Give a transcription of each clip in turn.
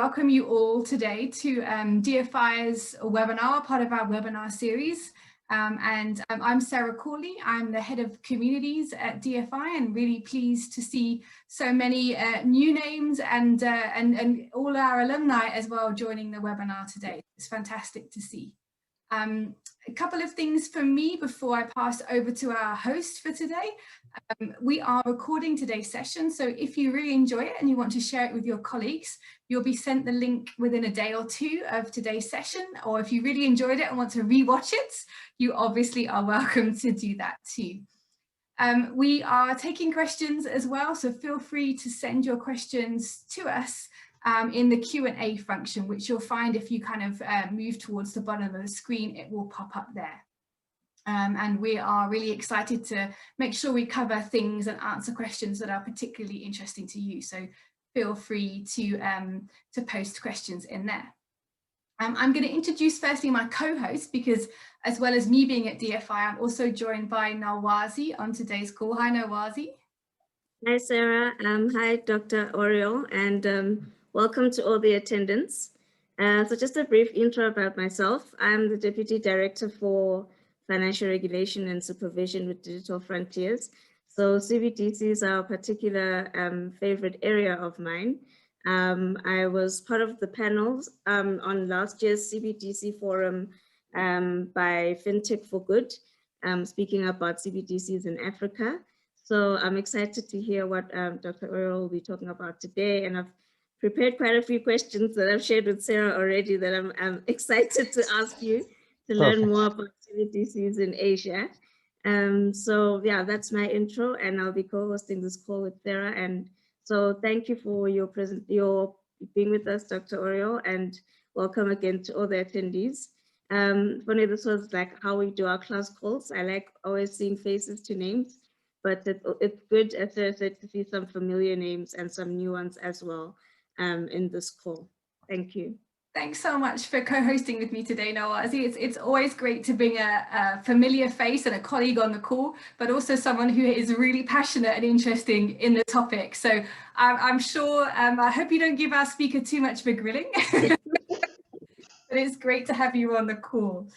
welcome you all today to DFI's webinar, part of our webinar series. I'm Sarah Corley. I'm the head of communities at DFI, and really pleased to see so many new names and all our alumni as well joining the webinar today. It's fantastic to see. A couple of things from me before I pass over to our host for today. We are recording today's session, so if you really enjoy it and you want to share it with your colleagues, you'll be sent the link within a day or two of today's session, or if you really enjoyed it and want to rewatch it, you obviously are welcome to do that too. We are taking questions as well, so feel free to send your questions to us in the Q&A function, which you'll find if you kind of move towards the bottom of the screen, it will pop up there. And we are really excited to make sure we cover things and answer questions that are particularly interesting to you. So feel free to post questions in there. I'm going to introduce firstly my co-host, because as well as me being at DFI, I'm also joined by Nawazi on today's call. Hi, Nawazi. Hi, Sarah. Hi, Dr. Oriol, and welcome to all the attendants. So just a brief intro about myself. I'm the Deputy Director for Financial Regulation and Supervision with Digital Frontiers. So CBDCs are a particular favorite area of mine. I was part of the panels on last year's CBDC forum by FinTech for Good, speaking about CBDCs in Africa. So I'm excited to hear what Dr. Oriol will be talking about today, and I've prepared quite a few questions that I've shared with Sarah already that I'm excited to ask you to learn more about CBDCs in Asia. So yeah, that's my intro, and I'll be co-hosting this call with Sarah. And so thank you for your being with us, Dr. Oriol, and welcome again to all the attendees. Funny, this was like how we do our class calls. I like always seeing faces to names, but it's good, as Sarah said, to see some familiar names and some new ones as well in this call. Thank you. Thanks so much for co-hosting with me today, Nawazi. It's always great to bring a familiar face and a colleague on the call, but also someone who is really passionate and interesting in the topic. So I'm sure, I hope you don't give our speaker too much of a grilling, but it's great to have you on the call.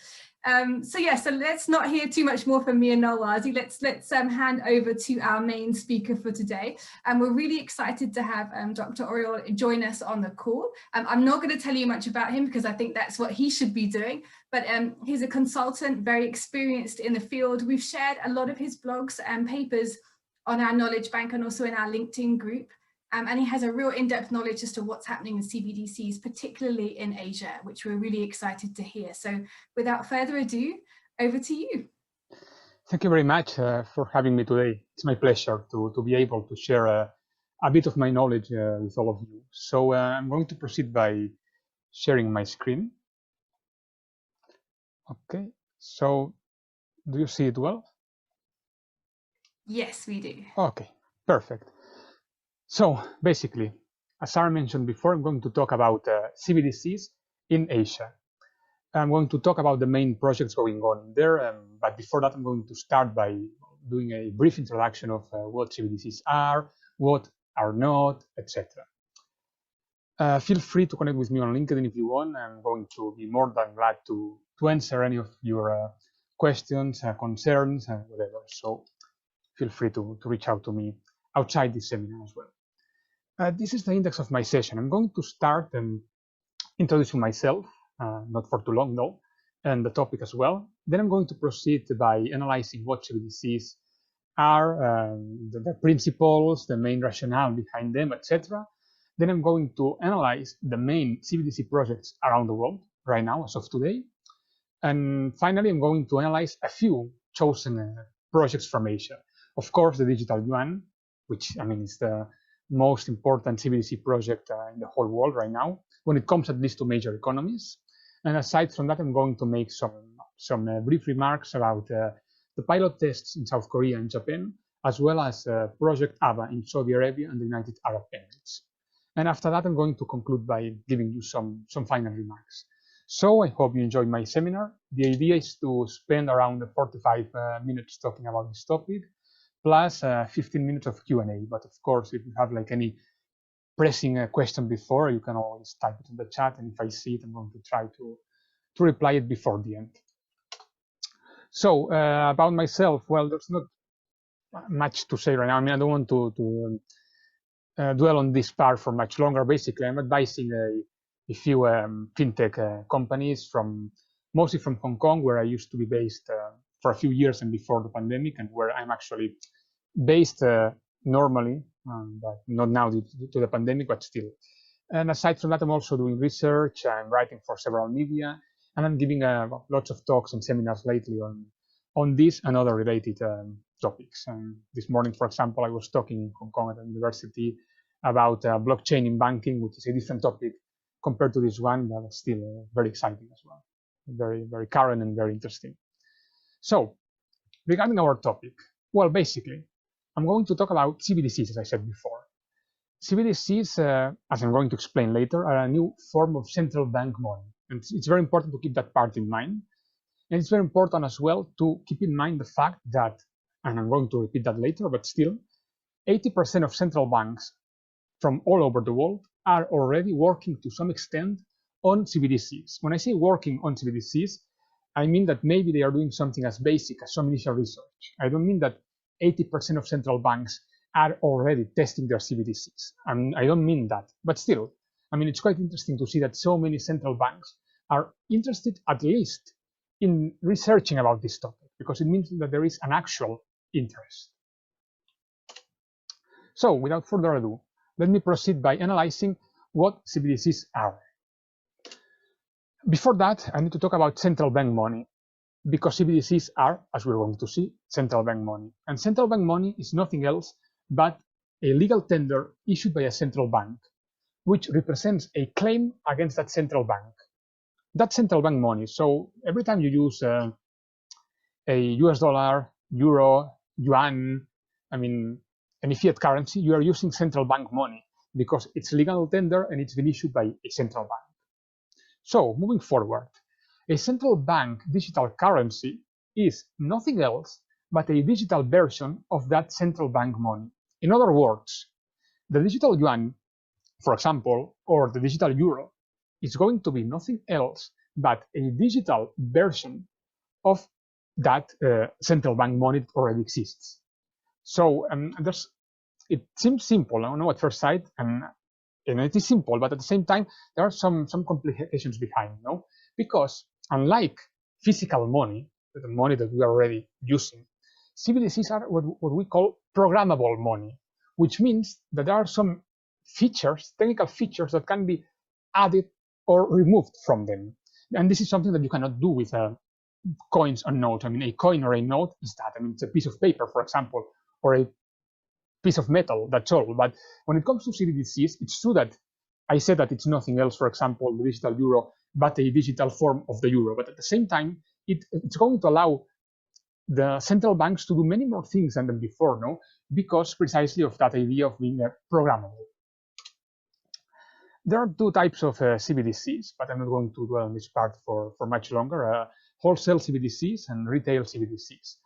So let's not hear too much more from me and Nawazi. Let's hand over to our main speaker for today. And we're really excited to have Dr. Oriol join us on the call. I'm not going to tell you much about him because I think that's what he should be doing, but he's a consultant, very experienced in the field. We've shared a lot of his blogs and papers on our knowledge bank and also in our LinkedIn group. And he has a real in-depth knowledge as to what's happening in CBDCs, particularly in Asia, which we're really excited to hear. So without further ado, over to you. Thank you very much for having me today. It's my pleasure to be able to share a bit of my knowledge with all of you. So I'm going to proceed by sharing my screen. Okay, so do you see it well? Yes, we do. Okay, perfect. So basically, as Sarah mentioned before, I'm going to talk about CBDCs in Asia. I'm going to talk about the main projects going on there, but before that, I'm going to start by doing a brief introduction of what CBDCs are, what are not, etc. Feel free to connect with me on LinkedIn if you want. I'm going to be more than glad to answer any of your questions, concerns, and whatever. So feel free to reach out to me outside this seminar as well. This is the index of my session. I'm going to start introducing myself, not for too long though, and the topic as well. Then I'm going to proceed by analyzing what CBDCs are, the principles, the main rationale behind them, etc. Then I'm going to analyze the main CBDC projects around the world right now, as of today. And finally, I'm going to analyze a few chosen projects from Asia. Of course, the digital yuan, which I mean is the most important CBDC project in the whole world right now, when it comes at least to major economies. And aside from that, I'm going to make some brief remarks about the pilot tests in South Korea and Japan, as well as Project Abba in Saudi Arabia and the United Arab Emirates. And after that, I'm going to conclude by giving you some final remarks. So I hope you enjoyed my seminar. The idea is to spend around 45 minutes talking about this topic, plus 15 minutes of Q&A. But of course, if you have like any pressing a question before, you can always type it in the chat, and if I see it, I'm going to try to reply it before the end. So about myself, well, there's not much to say right now. I mean, I don't want to dwell on this part for much longer. Basically, I'm advising a few fintech companies mostly from Hong Kong, where I used to be based for a few years and before the pandemic, and where I'm actually based normally, but not now due to the pandemic, but still. And aside from that, I'm also doing research. I'm writing for several media, and I'm giving lots of talks and seminars lately on this and other related topics. And this morning, for example, I was talking in Hong Kong at the university about blockchain in banking, which is a different topic compared to this one, but still very exciting as well. Very, very current and very interesting. So, regarding our topic, well, basically, I'm going to talk about CBDCs, as I said before. CBDCs, as I'm going to explain later, are a new form of central bank money. And it's very important to keep that part in mind. And it's very important as well to keep in mind the fact that, and I'm going to repeat that later, but still, 80% of central banks from all over the world are already working to some extent on CBDCs. When I say working on CBDCs, I mean that maybe they are doing something as basic as some initial research. I don't mean that 80% of central banks are already testing their CBDCs. I don't mean that, but still, I mean, it's quite interesting to see that so many central banks are interested at least in researching about this topic, because it means that there is an actual interest. So, without further ado, let me proceed by analyzing what CBDCs are. Before that, I need to talk about central bank money, because CBDCs are, as we're going to see, central bank money. And central bank money is nothing else but a legal tender issued by a central bank, which represents a claim against that central bank. That central bank money. So every time you use a US dollar, euro, yuan, I mean, any fiat currency, you are using central bank money because it's legal tender and it's been issued by a central bank. So moving forward, a central bank digital currency is nothing else but a digital version of that central bank money. In other words, the digital yuan, for example, or the digital euro is going to be nothing else but a digital version of that central bank money that already exists. So it seems simple, I don't know, at first sight, and it is simple, but at the same time, there are some complications behind, no? Because unlike physical money, the money that we are already using, CBDCs are what we call programmable money, which means that there are some features, technical features that can be added or removed from them. And this is something that you cannot do with coins or notes. I mean, a coin or a note is that. I mean, it's a piece of paper, for example, or a piece of metal, that's all. But when it comes to CBDCs, it's true that I said that it's nothing else, for example, the digital euro, but a digital form of the euro. But at the same time, it's going to allow the central banks to do many more things than before, no? Because precisely of that idea of being programmable. There are two types of CBDCs, but I'm not going to dwell on this part for much longer. Wholesale CBDCs and retail CBDCs.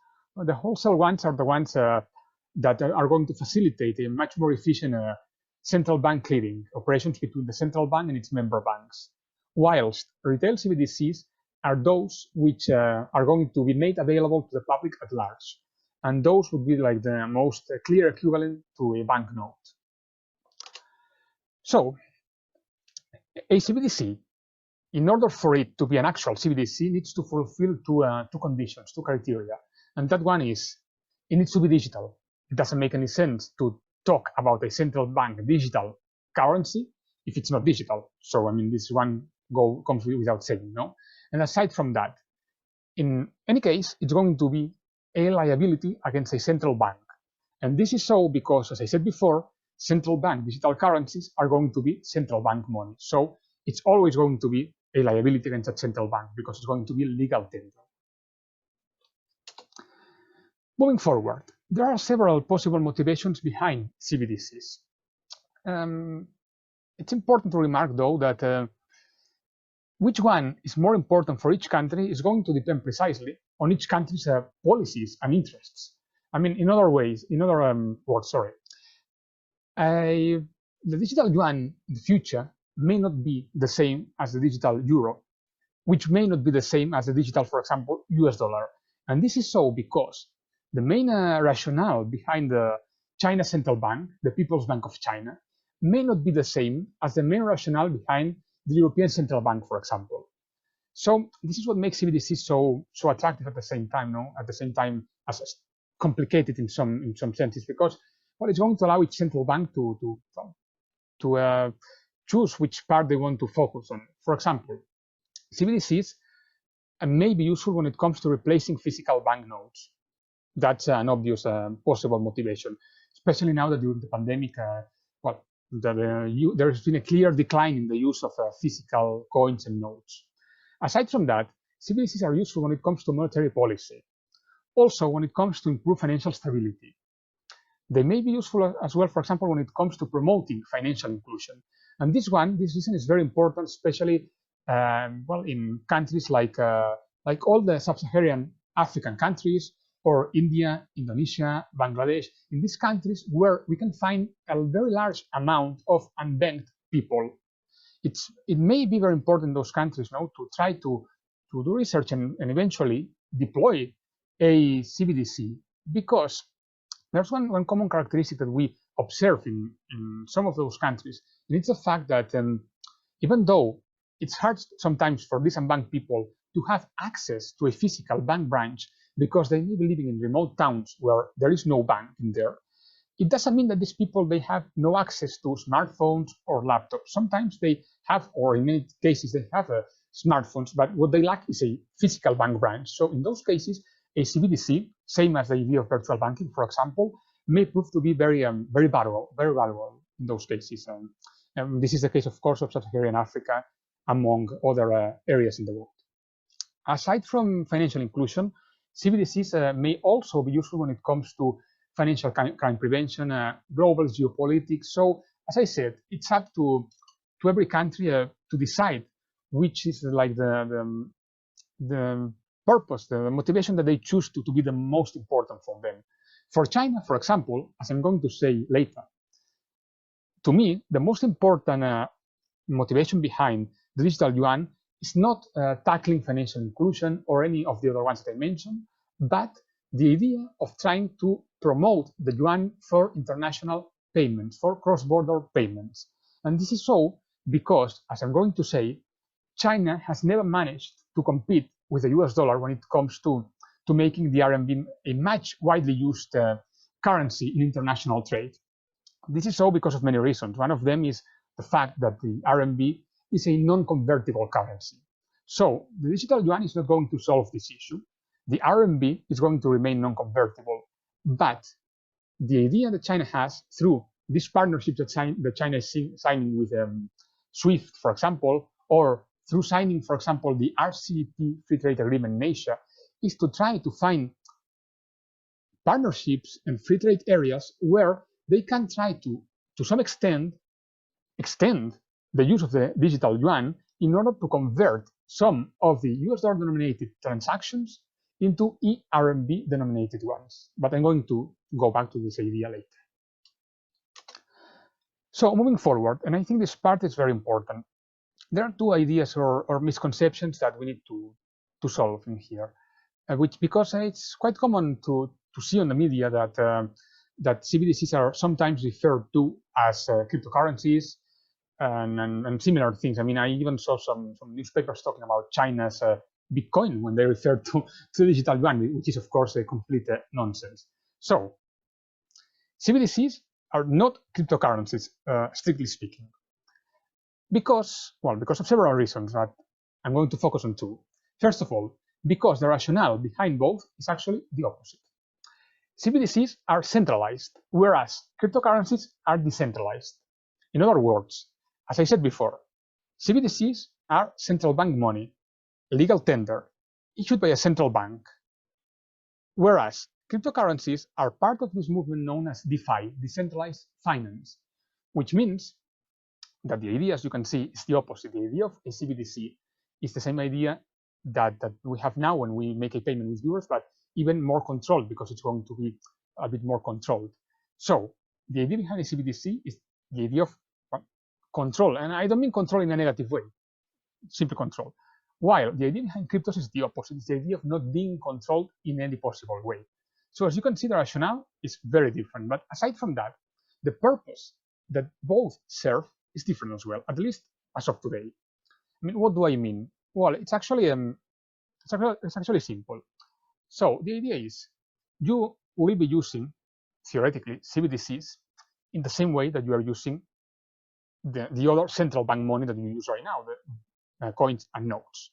The wholesale ones are the ones that are going to facilitate a much more efficient central bank clearing operations between the central bank and its member banks. Whilst retail CBDCs are those which are going to be made available to the public at large. And those would be like the most clear equivalent to a banknote. So, a CBDC, in order for it to be an actual CBDC, needs to fulfill two conditions, two criteria. And that one is, it needs to be digital. It doesn't make any sense to talk about a central bank digital currency if it's not digital. So, I mean, this one comes without saying, no? And aside from that, in any case, it's going to be a liability against a central bank. And this is so because, as I said before, central bank digital currencies are going to be central bank money. So it's always going to be a liability against a central bank because it's going to be legal tender. Moving forward, there are several possible motivations behind CBDCs. It's important to remark, though, that which one is more important for each country is going to depend precisely on each country's policies and interests. I mean, in other words, the digital yuan in the future may not be the same as the digital euro, which may not be the same as the digital, for example, US dollar. And this is so because the main rationale behind the China Central Bank, the People's Bank of China, may not be the same as the main rationale behind the European Central Bank, for example. So this is what makes Cbdc so attractive at the same time, no? At the same time as complicated in some senses, because well, it's going to allow each central bank to choose which part they want to focus on. For example, CbdCs may be useful when it comes to replacing physical banknotes. That's an obvious possible motivation, especially now that during the pandemic, there's been a clear decline in the use of physical coins and notes. Aside from that, CbdCs are useful when it comes to monetary policy. Also, when it comes to improve financial stability. They may be useful as well, for example, when it comes to promoting financial inclusion. And this reason is very important, especially in countries like all the sub-Saharan African countries, or India, Indonesia, Bangladesh, in these countries where we can find a very large amount of unbanked people. It may be very important in those countries now to try to do research and eventually deploy a CBDC, because there's one common characteristic that we observe in some of those countries, and it's the fact that even though it's hard sometimes for these unbanked people to have access to a physical bank branch because they may be living in remote towns where there is no bank in there, it doesn't mean that these people, they have no access to smartphones or laptops. Sometimes they have, or in many cases, they have smartphones, but what they lack is a physical bank branch. So in those cases, a CBDC, same as the idea of virtual banking, for example, may prove to be very valuable in those cases. This is the case, of course, of Sub-Saharan Africa, among other areas in the world. Aside from financial inclusion, CBDCs may also be useful when it comes to financial crime prevention, global geopolitics. So, as I said, it's up to every country to decide which is like the purpose, the motivation that they choose to be the most important for them. For China, for example, as I'm going to say later, to me, the most important motivation behind the digital yuan is not tackling financial inclusion or any of the other ones that I mentioned, but the idea of trying to promote the yuan for international payments, for cross-border payments. And this is so because, as I'm going to say, China has never managed to compete with the US dollar when it comes to making the RMB a much widely used currency in international trade. This is so because of many reasons. One of them is the fact that the RMB is a non-convertible currency. So the digital yuan is not going to solve this issue. The RMB is going to remain non-convertible. But the idea that China has through this partnership that China is signing with SWIFT, for example, or through signing, for example, the RCEP free trade agreement in Asia, is to try to find partnerships and free trade areas where they can try to some extent, extend the use of the digital yuan in order to convert some of the US dollar denominated transactions into RMB denominated ones. But I'm going to go back to this idea later. So moving forward, and I think this part is very important, there are two ideas or misconceptions that we need to solve in here, which, because it's quite common to see on the media that CBDCs are sometimes referred to as cryptocurrencies and similar things. I mean, I even saw some newspapers talking about China's Bitcoin when they refer to digital yuan, which is, of course, a complete nonsense. So CBDCs are not cryptocurrencies, strictly speaking, because of several reasons that I'm going to focus on two. First of all, because the rationale behind both is actually the opposite. CBDCs are centralized, whereas cryptocurrencies are decentralized. In other words, as I said before, CBDCs are central bank money, legal tender, issued by a central bank, whereas cryptocurrencies are part of this movement known as DeFi, decentralized finance, which means that the idea, as you can see, is the opposite. The idea of a CBDC is the same idea that we have now when we make a payment with euros, but even more controlled, because it's going to be a bit more controlled. So the idea behind a CBDC is the idea of control. And I don't mean control in a negative way, simply control. While the idea behind cryptos is the opposite. It's the idea of not being controlled in any possible way. So as you can see, the rationale is very different. But aside from that, the purpose that both serve is different as well, at least as of today. I mean, what do I mean? Well, it's actually simple. So the idea is you will be using, theoretically, CBDCs in the same way that you are using the other central bank money that you use right now, the coins and notes,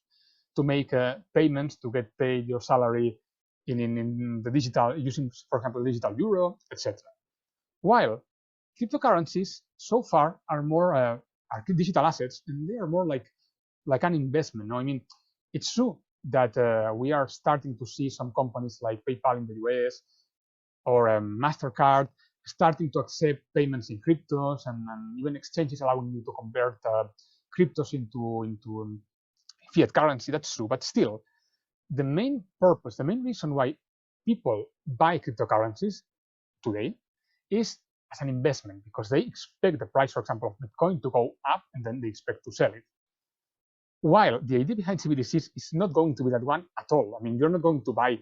to make payments, to get paid your salary in the digital, using, for example, digital euro, etc. While cryptocurrencies so far are more are digital assets, and they are more like an investment. No? I mean, it's true that we are starting to see some companies like PayPal in the US or MasterCard starting to accept payments in cryptos, and even exchanges allowing you to convert cryptos into fiat currency. That's true, but still, the main purpose, the main reason why people buy cryptocurrencies today is as an investment, because they expect the price, for example, of Bitcoin to go up, and then they expect to sell it. While the idea behind CBDCs is not going to be that one at all. I mean, you're not going to buy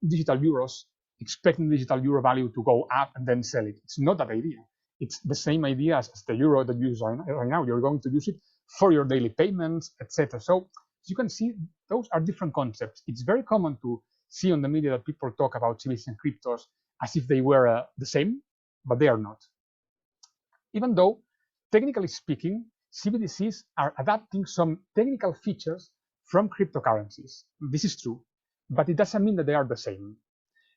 digital euros expecting the digital euro value to go up and then sell it. It's not that idea. It's the same idea as the euro that you use right now. You're going to use it for your daily payments, etc. So as you can see, those are different concepts. It's very common to see on the media that people talk about CBDCs and cryptos as if they were the same, but they are not. Even though, technically speaking, CBDCs are adapting some technical features from cryptocurrencies. This is true, but it doesn't mean that they are the same.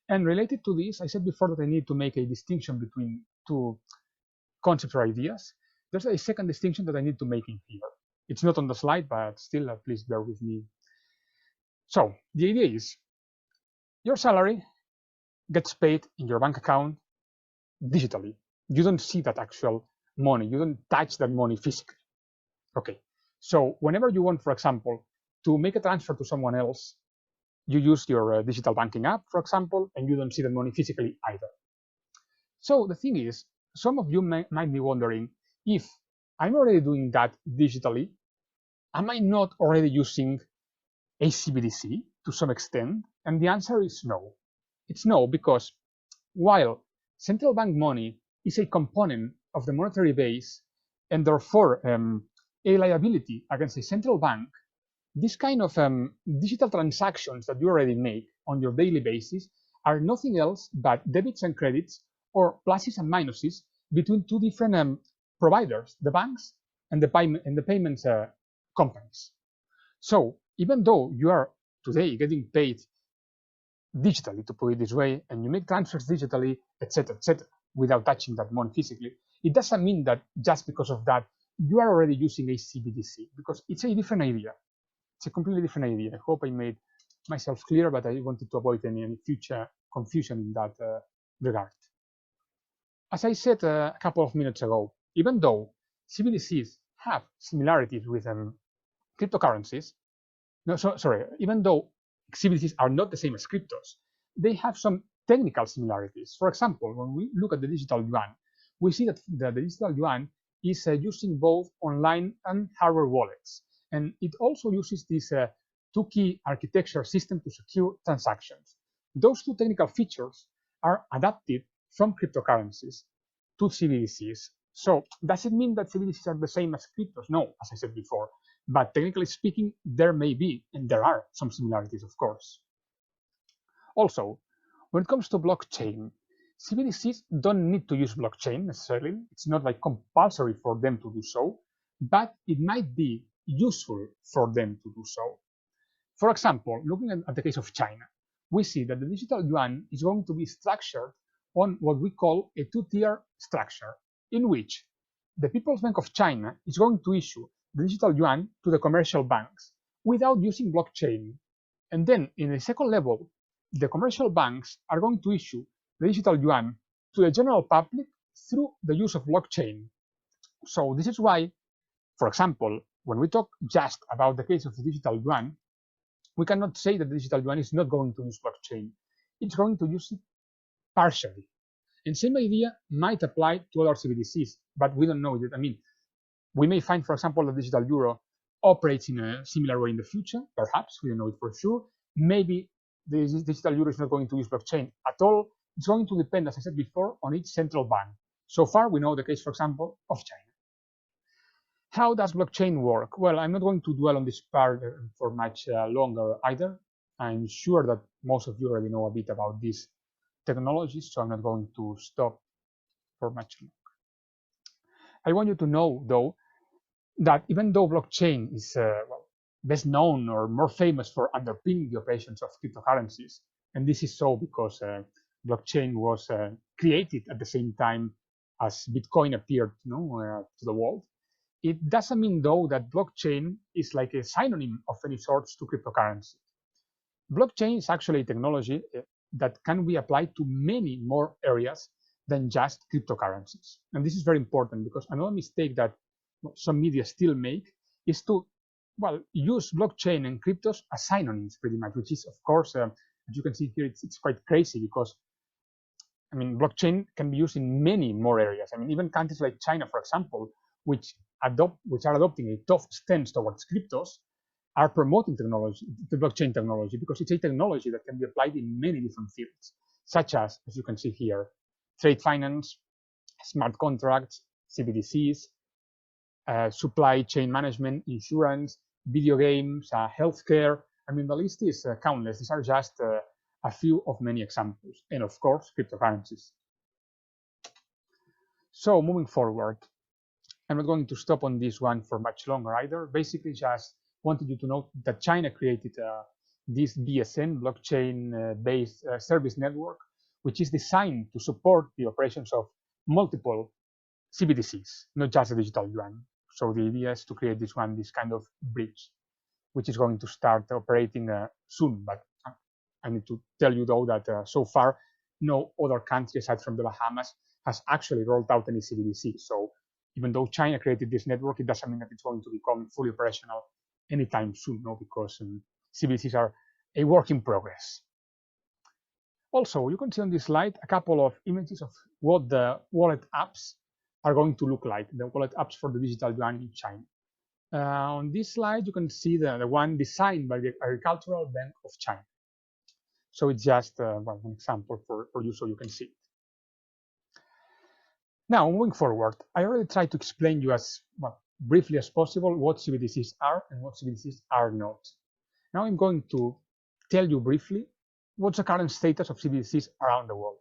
And related to this, I said before that I need to make a distinction between two concepts or ideas. There's a second distinction that I need to make in here. It's not on the slide, but still, please bear with me. So the idea is your salary gets paid in your bank account digitally. You don't see that actual money. You don't touch that money physically. Okay. So whenever you want, for example, to make a transfer to someone else, you use your digital banking app, for example, and you don't see the money physically either. So the thing is, some of you might be wondering, if I'm already doing that digitally, am I not already using a CBDC to some extent? And the answer is no. It's no, because while central bank money is a component of the monetary base and therefore a liability against a central bank, this kind of digital transactions that you already make on your daily basis are nothing else but debits and credits, or pluses and minuses, between two different providers, the banks and the payments companies. So even though you are today getting paid digitally, to put it this way, and you make transfers digitally, etc., without touching that money physically, it doesn't mean that just because of that you are already using a CBDC, because it's a different idea. It's a completely different idea. I hope I made myself clear, but I wanted to avoid any future confusion in that regard. As I said a couple of minutes ago, even though CBDCs have similarities with cryptocurrencies, even though CBDCs are not the same as cryptos, they have some technical similarities. For example, when we look at the digital yuan, we see that the digital yuan is using both online and hardware wallets. And it also uses this two-key architecture system to secure transactions. Those two technical features are adapted from cryptocurrencies to CBDCs. So does it mean that CBDCs are the same as cryptos? No, as I said before. But technically speaking, there may be, and there are some similarities, of course. Also, when it comes to blockchain, CBDCs don't need to use blockchain necessarily. It's not like compulsory for them to do so, but it might be useful for them to do so. For example, looking at the case of China, we see that the digital yuan is going to be structured on what we call a two-tier structure, in which the People's Bank of China is going to issue the digital yuan to the commercial banks without using blockchain. And then in the second level, the commercial banks are going to issue the digital yuan to the general public through the use of blockchain. So this is why, for example, when we talk just about the case of the digital yuan, we cannot say that the digital yuan is not going to use blockchain. It's going to use it partially. And same idea might apply to other CBDCs, but we don't know yet. I mean, We may find, for example, the digital euro operates in a similar way in the future. Perhaps, we don't know it for sure. Maybe the digital euro is not going to use blockchain at all. It's going to depend, as I said before, on each central bank. So far, we know the case, for example, of China. How does blockchain work? Well, I'm not going to dwell on this part for much longer either. I'm sure that most of you already know a bit about these technologies, so I'm not going to stop for much longer. I want you to know, though, that even though blockchain is best known or more famous for underpinning the operations of cryptocurrencies, and this is so because blockchain was created at the same time as Bitcoin appeared, to the world. It doesn't mean, though, that blockchain is like a synonym of any sorts to cryptocurrency. Blockchain is actually a technology that can be applied to many more areas than just cryptocurrencies. And this is very important because another mistake that some media still make is to, use blockchain and cryptos as synonyms pretty much, which is, of course, as you can see here, it's quite crazy because, blockchain can be used in many more areas. Even countries like China, for example, which are adopting a tough stance towards cryptos, are promoting the blockchain technology, because it's a technology that can be applied in many different fields, such as you can see here, trade finance, smart contracts, CBDCs, supply chain management, insurance, video games, healthcare. The list is countless. These are just a few of many examples, and of course, cryptocurrencies. So moving forward, I'm not going to stop on this one for much longer either. Basically, just wanted you to know that China created this BSN, blockchain-based service network, which is designed to support the operations of multiple CBDCs, not just the digital yuan. So the idea is to create this kind of bridge, which is going to start operating soon. But I need to tell you, though, that so far, no other country aside from the Bahamas has actually rolled out any CBDC. So even though China created this network, it doesn't mean that it's going to become fully operational anytime soon, because CBDCs are a work in progress. Also, you can see on this slide a couple of images of what the wallet apps are going to look like, the wallet apps for the digital yuan in China. On this slide, you can see the one designed by the Agricultural Bank of China. So it's just one example for you so you can see it. Now, moving forward, I already tried to explain you as briefly as possible what CBDCs are and what CBDCs are not. Now I'm going to tell you briefly what's the current status of CBDCs around the world.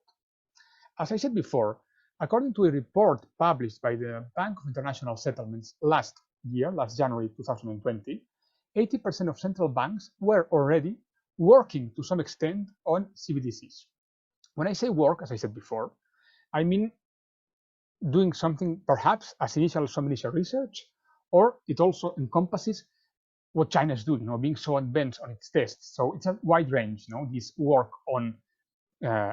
As I said before, according to a report published by the Bank of International Settlements last January 2020, 80% of central banks were already working to some extent on CBDCs. When I say work, as I said before, I mean doing something perhaps as some initial research, or it also encompasses what China is doing, being so advanced on its tests. So it's a wide range, this work on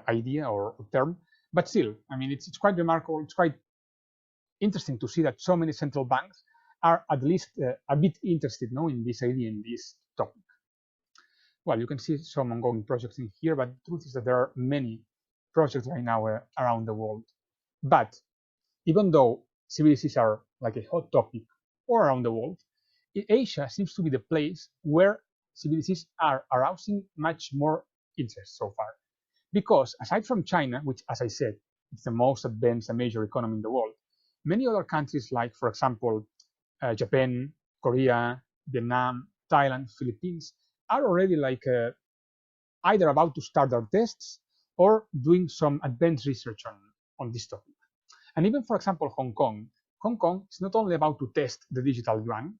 idea or term, but still, it's quite remarkable. It's quite interesting to see that so many central banks are at least a bit interested, in this idea, in this topic. Well, you can see some ongoing projects in here, but the truth is that there are many projects right now around the world. But even though CBDCs are like a hot topic all around the world, Asia seems to be the place where CBDCs are arousing much more interest so far. Because aside from China, which, as I said, is the most advanced and major economy in the world, many other countries like, for example, Japan, Korea, Vietnam, Thailand, Philippines, are already either about to start their tests or doing some advanced research on this topic. And even, for example, Hong Kong is not only about to test the digital yuan.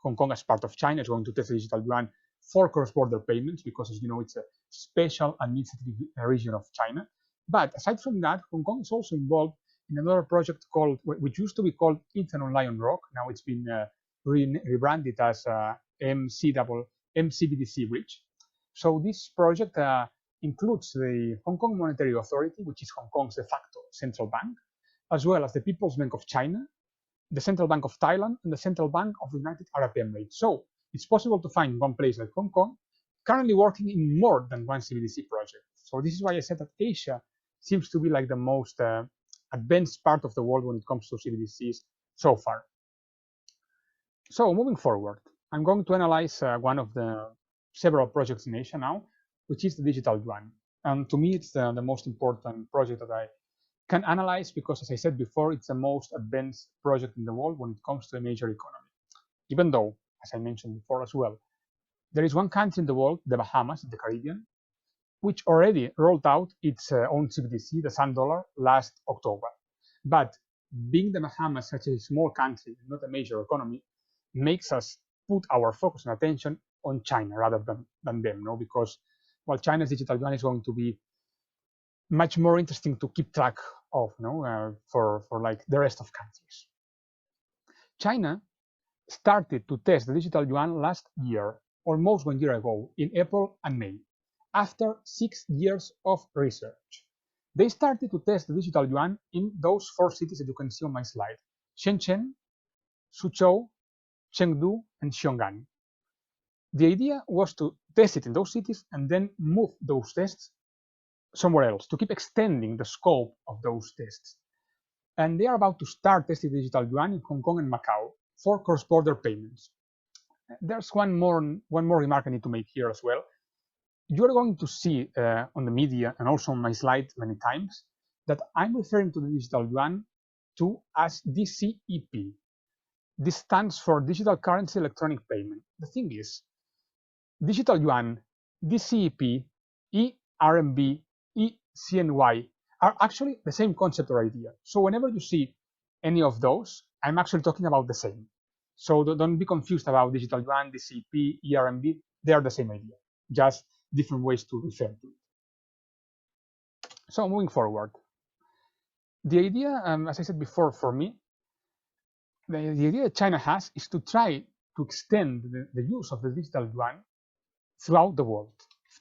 Hong Kong, as part of China, is going to test the digital yuan for cross-border payments because, as you know, it's a special administrative region of China. But aside from that, Hong Kong is also involved in another project which used to be called Ethan on Lion Rock. Now it's been rebranded as MCBDC Bridge. So this project includes the Hong Kong Monetary Authority, which is Hong Kong's de facto central bank, as well as the People's Bank of China, the Central Bank of Thailand, and the Central Bank of the United Arab Emirates. So it's possible to find one place like Hong Kong currently working in more than one CBDC project. So this is why I said that Asia seems to be like the most advanced part of the world when it comes to CBDCs so far. So moving forward, I'm going to analyze one of the several projects in Asia now, which is the digital yuan. And to me, it's the most important project that I can analyze because, as I said before, it's the most advanced project in the world when it comes to a major economy. Even though, as I mentioned before as well, there is one country in the world, the Bahamas, the Caribbean, which already rolled out its own CBDC, the Sand Dollar, last October. But being the Bahamas such a small country, not a major economy, makes us put our focus and attention on China rather than them, no? Because while China's digital yuan is going to be much more interesting to keep track of, no, for like the rest of countries. China started to test the digital yuan last year, almost 1 year ago, in April and May, after 6 years of research. They started to test the digital yuan in those 4 cities that you can see on my slide: Shenzhen, Suzhou, Chengdu, and Xiong'an. The idea was to test it in those cities and then move those tests somewhere else, to keep extending the scope of those tests. And they are about to start testing digital yuan in Hong Kong and Macau for cross-border payments. There's one more remark I need to make here as well. You're going to see on the media and also on my slide many times that I'm referring to the digital yuan as DCEP. This stands for Digital Currency Electronic Payment. The thing is, digital yuan, DCEP, eRMB, eCNY are actually the same concept or idea. So whenever you see any of those, I'm actually talking about the same. So don't be confused about digital yuan, DCEP, eRMB. They are the same idea, just different ways to refer to it. So moving forward, the idea, as I said before, for me, the idea that China has is to try to extend the use of the digital yuan throughout the world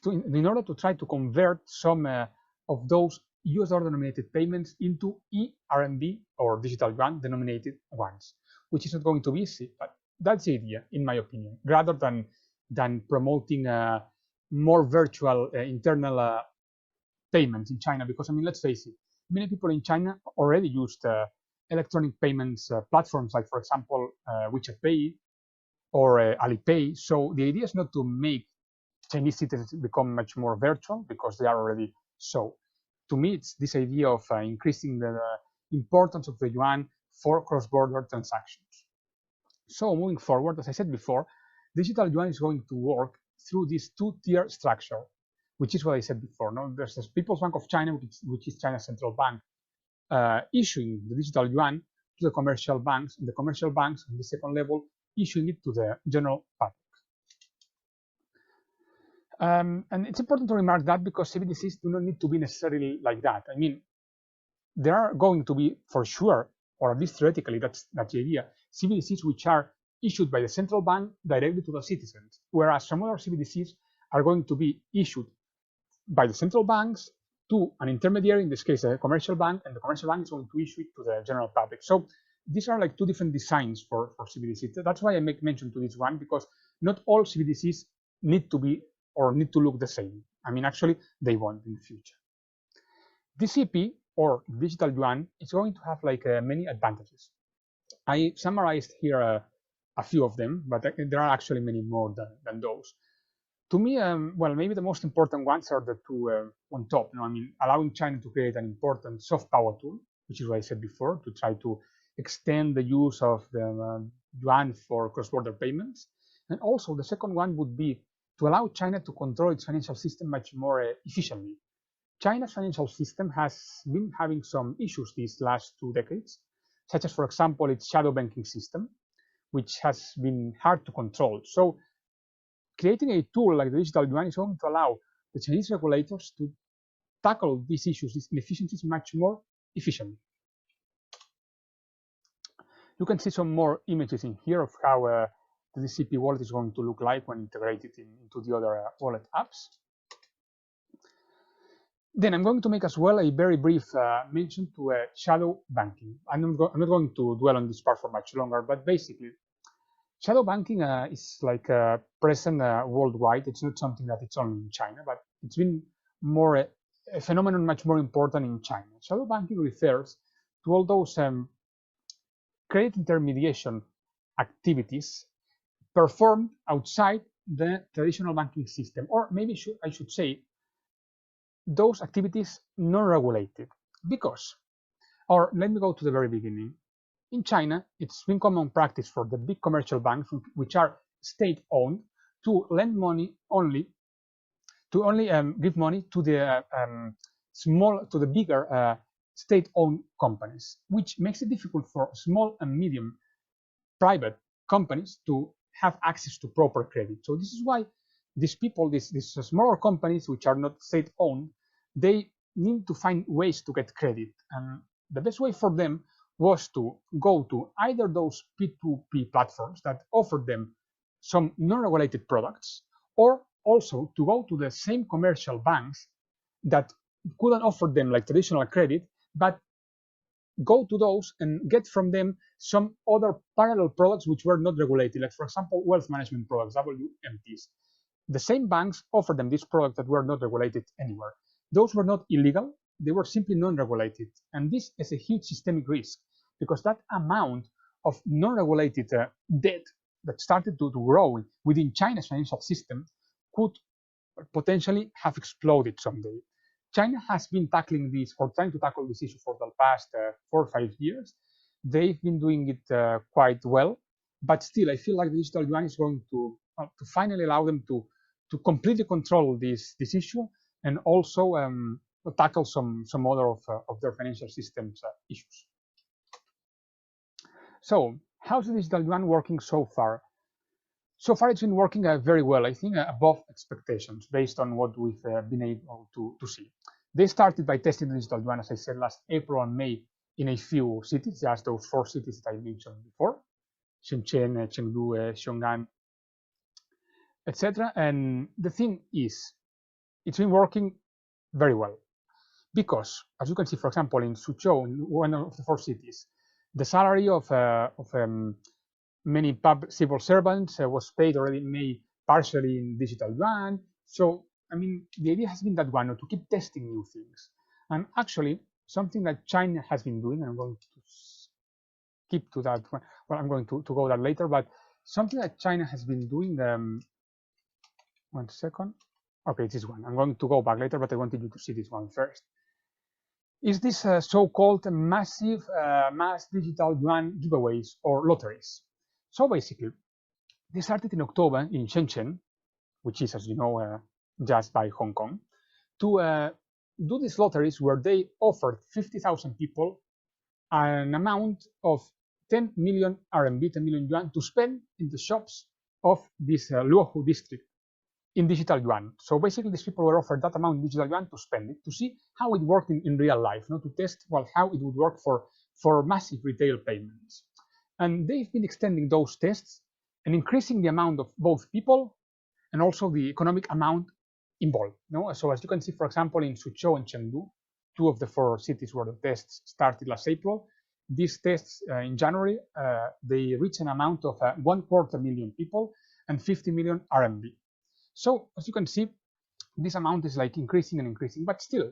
in order to try to convert some of those US dollar denominated payments into eRMB or digital yuan denominated ones, which is not going to be easy, but that's the idea, in my opinion, rather than promoting more virtual internal payments in China. Because, I mean, let's face it, many people in China already used electronic payments platforms like, for example, WeChat Pay or Alipay. So the idea is not to make Chinese citizens become much more virtual, because they are already so. To me, it's this idea of increasing the importance of the yuan for cross-border transactions. So moving forward, as I said before, digital yuan is going to work through this 2-tier structure, which is what I said before. No? There's the People's Bank of China, which is China's central bank, issuing the digital yuan to the commercial banks, and the commercial banks on the second level issuing it to the general public. And it's important to remark that, because CBDCs do not need to be necessarily like that. I mean, there are going to be, for sure, or at least theoretically, that's the idea, CBDCs which are issued by the central bank directly to the citizens, whereas some other CBDCs are going to be issued by the central banks to an intermediary, in this case a commercial bank, and the commercial bank is going to issue it to the general public. So these are like 2 different designs for CBDCs. That's why I make mention to this one, because not all CBDCs need to be or need to look the same. I mean, actually, they won't in the future. DCP, or digital yuan, is going to have like many advantages. I summarized here a few of them, but there are actually many more than those. To me, well, maybe the most important ones are the 2 on top. I mean, allowing China to create an important soft power tool, which is what I said before, to try to extend the use of the yuan for cross-border payments. And also, the second one would be to allow China to control its financial system much more efficiently. China's financial system has been having some issues these last 2 decades, such as, for example, its shadow banking system, which has been hard to control. So creating a tool like the digital yuan is going to allow the Chinese regulators to tackle these issues, these inefficiencies, much more efficiently. You can see some more images in here of how the DCP wallet is going to look like when integrated into the other wallet apps. Then I'm going to make as well a very brief mention to shadow banking. I'm not going to dwell on this part for much longer, but basically, shadow banking is like present worldwide. It's not something that it's only in China, but it's been more a phenomenon much more important in China. Shadow banking refers to all those credit intermediation activities performed outside the traditional banking system, or maybe I should say those activities non-regulated. Because, or let me go to the very beginning. In China, it's been common practice for the big commercial banks, which are state-owned, to lend money only give money to the to the bigger state-owned companies, which makes it difficult for small and medium private companies to have access to proper credit. So this is why these people, these smaller companies which are not state-owned, they need to find ways to get credit. And the best way for them was to go to either those P2P platforms that offer them some non-regulated products, or also to go to the same commercial banks that couldn't offer them like traditional credit, but go to those and get from them some other parallel products which were not regulated, like for example, wealth management products, WMPs. The same banks offer them these products that were not regulated anywhere. Those were not illegal, they were simply non-regulated. And this is a huge systemic risk, because that amount of non-regulated debt that started to grow within China's financial system could potentially have exploded someday. China has been tackling this, or trying to tackle this issue, for the past 4 or 5 years. They've been doing it quite well, but still, I feel like the digital yuan is going to finally allow them to completely control this issue, and also tackle some other of their financial systems issues. So, how's the digital yuan working so far? So far, it's been working very well, I think above expectations, based on what we've been able to see. They started by testing the digital yuan, as I said, last April and May in a few cities, just those 4 cities that I mentioned before: Shenzhen, Chengdu, Xiong'an, etc. And the thing is, it's been working very well, because, as you can see, for example, in Suzhou, one of the 4 cities, the salary of many civil servants was paid already in May, partially in digital yuan. So, I mean, the idea has been that one, to keep testing new things. And actually, something that China has been doing, and I'm going to skip to that one. Well, I'm going to go that later, but something that China has been doing, 1 second. Okay, this one. I'm going to go back later, but I wanted you to see this one first. Is this so-called massive mass digital yuan giveaways or lotteries? So basically, they started in October in Shenzhen, which is, as you know, just by Hong Kong, to do these lotteries where they offered 50,000 people an amount of 10 million RMB, 10 million yuan, to spend in the shops of this Luohu district in digital yuan. So basically, these people were offered that amount in digital yuan to spend it, to see how it worked in real life, to test, well, how it would work for massive retail payments. And they've been extending those tests and increasing the amount of both people and also the economic amount involved. So as you can see, for example, in Suzhou and Chengdu, 2 of the 4 cities where the tests started last April, these tests in January, they reached an amount of 250,000 people and 50 million RMB. So as you can see, this amount is like increasing and increasing, but still,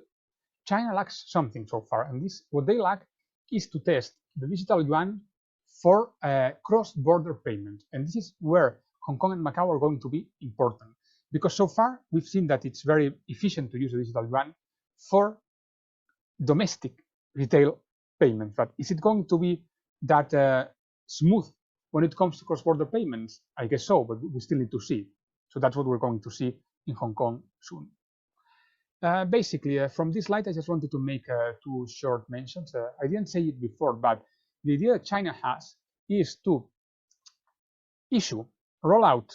China lacks something so far, and what they lack is to test the digital yuan for cross-border payments. And this is where Hong Kong and Macau are going to be important, because so far we've seen that it's very efficient to use the digital yuan for domestic retail payments. But is it going to be that smooth when it comes to cross-border payments? I guess so, but we still need to see. So that's what we're going to see in Hong Kong soon. Basically, from this slide, I just wanted to make 2 short mentions. I didn't say it before, but the idea that China has is to roll out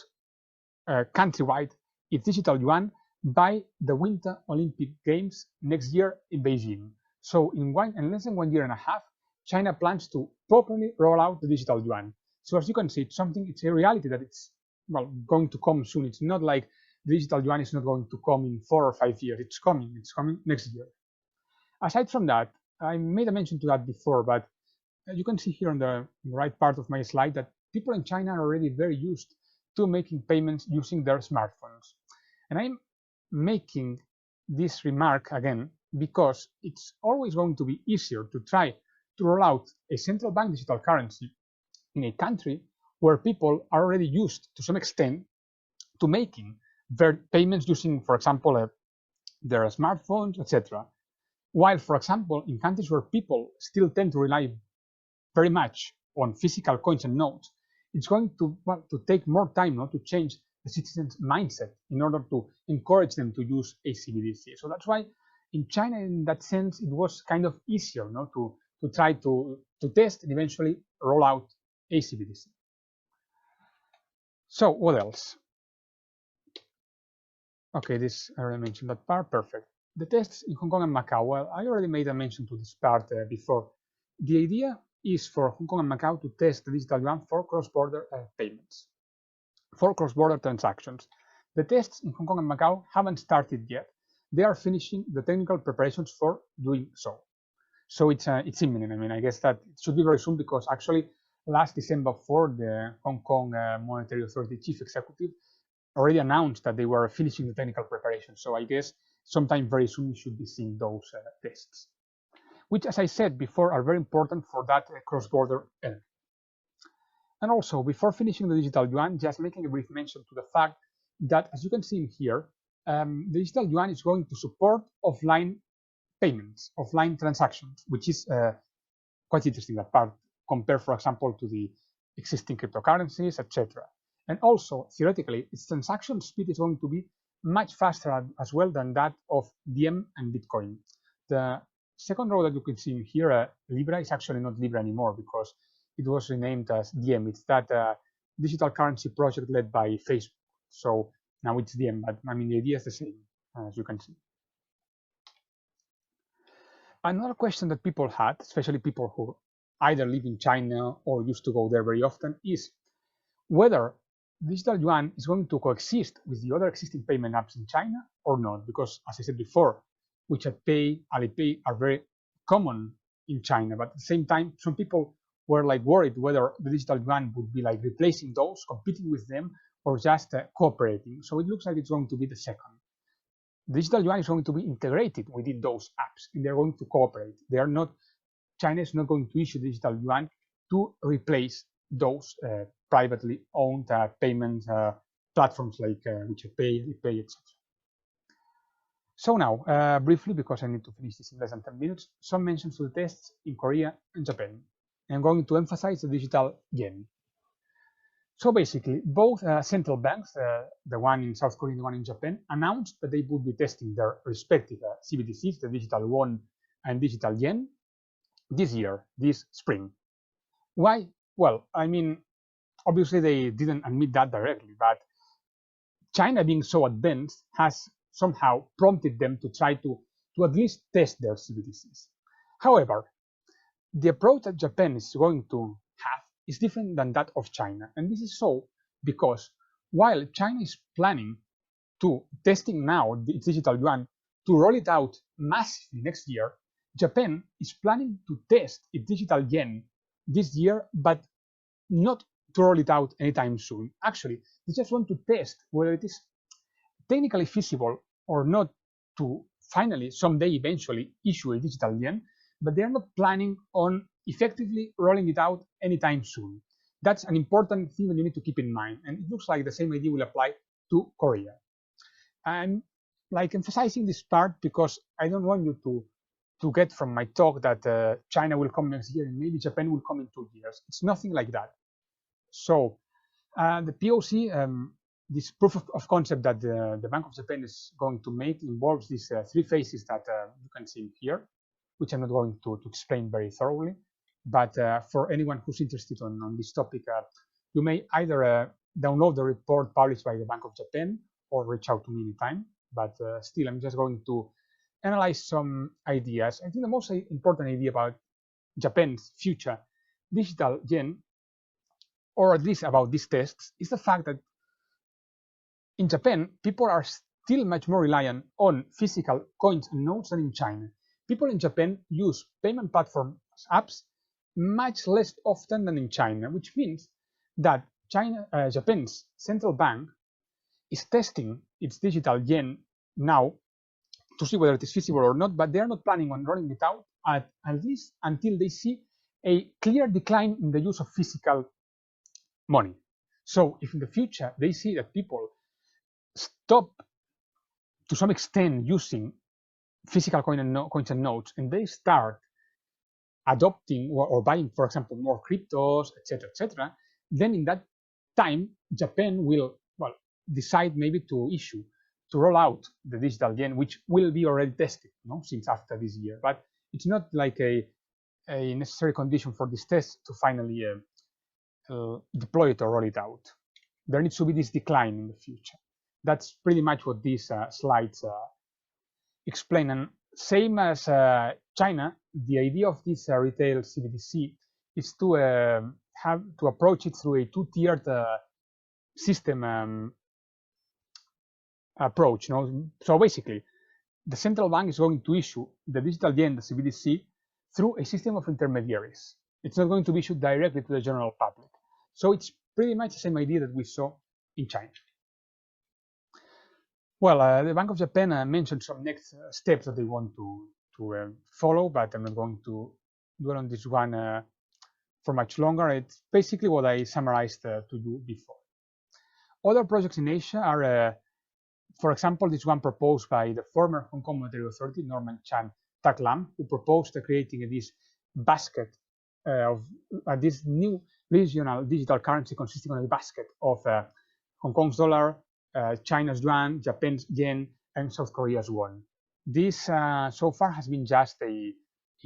countrywide its digital yuan by the Winter Olympic Games next year in Beijing. So in less than 1.5 years, China plans to properly roll out the digital yuan. So as you can see, it's a reality that it's going to come soon. It's not like the digital yuan is not going to come in 4 or 5 years. It's coming next year. Aside from that, I made a mention to that before, but you can see here on the right part of my slide that people in China are already very used to making payments using their smartphones. And I'm making this remark again because it's always going to be easier to try to roll out a central bank digital currency in a country where people are already used to some extent to making their payments using, for example, their smartphones, etc. While, for example, in countries where people still tend to rely very much on physical coins and notes, it's going to take more time to change the citizens' mindset in order to encourage them to use a CBDC. So that's why in China, in that sense, it was kind of easier to try to test and eventually roll out a CBDC. So what else? Okay, this I already mentioned that part. Perfect. The tests in Hong Kong and Macau. Well, I already made a mention to this part before. The idea is for Hong Kong and Macau to test the digital yuan for cross-border payments, for cross-border transactions. The tests in Hong Kong and Macau haven't started yet. They are finishing the technical preparations for doing so. So it's imminent. I mean, I guess that it should be very soon, because actually last December 4, the Hong Kong Monetary Authority Chief Executive already announced that they were finishing the technical preparations. So I guess sometime very soon we should be seeing those tests, which, as I said before, are very important for that cross-border element. And also, before finishing the digital yuan, just making a brief mention to the fact that, as you can see in here, the digital yuan is going to support offline payments, offline transactions, which is quite interesting, that part, compared, for example, to the existing cryptocurrencies, etc. And also, theoretically, its transaction speed is going to be much faster as well than that of Diem and Bitcoin. The second row that you can see here, Libra, is actually not Libra anymore, because it was renamed as Diem. It's that digital currency project led by Facebook. So now it's Diem, but I mean, the idea is the same, as you can see. Another question that people had, especially people who either live in China or used to go there very often, is whether digital yuan is going to coexist with the other existing payment apps in China or not. Because, as I said before, WeChat Pay, Alipay are very common in China, but at the same time, some people were like worried whether the digital yuan would be like replacing those, competing with them, or just cooperating. So it looks like it's going to be the second. Digital yuan is going to be integrated within those apps, and they're going to cooperate. They are not, China is not going to issue digital yuan to replace those privately owned payment platforms like WeChat Pay, Alipay, etc. So now, briefly, because I need to finish this in less than 10 minutes, some mentions to the tests in Korea and Japan. I'm going to emphasize the digital yen. So basically, both central banks, the one in South Korea and the one in Japan, announced that they would be testing their respective CBDCs, the digital won and digital yen, this year, this spring. Why? Well, I mean, obviously they didn't admit that directly, but China, being so advanced, has somehow prompted them to try to at least test their CBDCs. However, the approach that Japan is going to have is different than that of China. And this is so because while China is planning to testing now its digital yuan to roll it out massively next year, Japan is planning to test its digital yen this year, but not to roll it out anytime soon. Actually, they just want to test whether it is technically feasible or not to finally someday eventually issue a digital yen, but they are not planning on effectively rolling it out anytime soon. That's an important thing that you need to keep in mind, and it looks like the same idea will apply to Korea. I'm like emphasizing this part because I don't want you to get from my talk that China will come next year and maybe Japan will come in 2 years. It's nothing like that. So the POC, this proof of concept that the Bank of Japan is going to make involves these 3 phases that you can see here, which I'm not going to explain very thoroughly. But for anyone who's interested on this topic, you may either download the report published by the Bank of Japan or reach out to me anytime. But still, I'm just going to analyze some ideas. I think the most important idea about Japan's future digital yen, or at least about these tests, is the fact that in Japan, people are still much more reliant on physical coins and notes than in China. People in Japan use payment platform apps much less often than in China, which means that Japan's central bank is testing its digital yen now to see whether it is feasible or not, but they are not planning on rolling it out at least until they see a clear decline in the use of physical money. So if in the future they see that people stop to some extent using physical coins and notes, and they start adopting or buying, for example, more cryptos, etc., then in that time, Japan will, well, decide maybe to roll out the digital yen, which will be already tested, since after this year. But it's not like a necessary condition for this test to finally deploy it or roll it out. There needs to be this decline in the future. That's pretty much what these slides explain. And same as China, the idea of this retail CBDC is to approach it through a two-tiered system approach. So basically, the central bank is going to issue the digital yen, the CBDC, through a system of intermediaries. It's not going to be issued directly to the general public. So it's pretty much the same idea that we saw in China. Well, the Bank of Japan mentioned some next steps that they want to follow, but I'm not going to dwell on this one for much longer. It's basically what I summarized to you before. Other projects in Asia are, for example, this one proposed by the former Hong Kong Monetary Authority, Norman Chan Tak Lam, who proposed creating this basket of this new regional digital currency consisting of a basket of Hong Kong's dollar, China's yuan, Japan's yen, and South Korea's won. This so far has been just a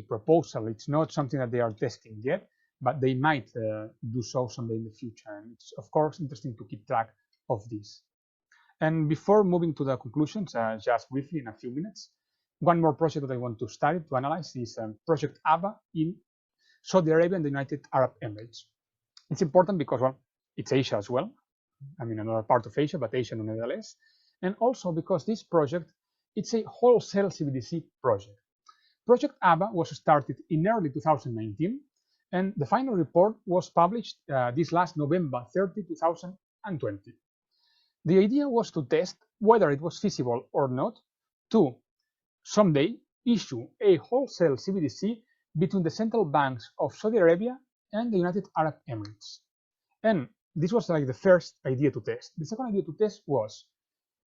proposal. It's not something that they are testing yet, but they might do so someday in the future. And it's, of course, interesting to keep track of this. And before moving to the conclusions, just briefly in a few minutes, one more project that I want to study, to analyze is Project Abba in Saudi Arabia and the United Arab Emirates. It's important because, well, it's Asia as well. I mean, another part of Asia, but Asia nonetheless. And also because this project, it's a wholesale CBDC project. Project Abba was started in early 2019, and the final report was published this last November 30, 2020. The idea was to test whether it was feasible or not to someday issue a wholesale CBDC between the central banks of Saudi Arabia and the United Arab Emirates. And this was like the first idea to test. The second idea to test was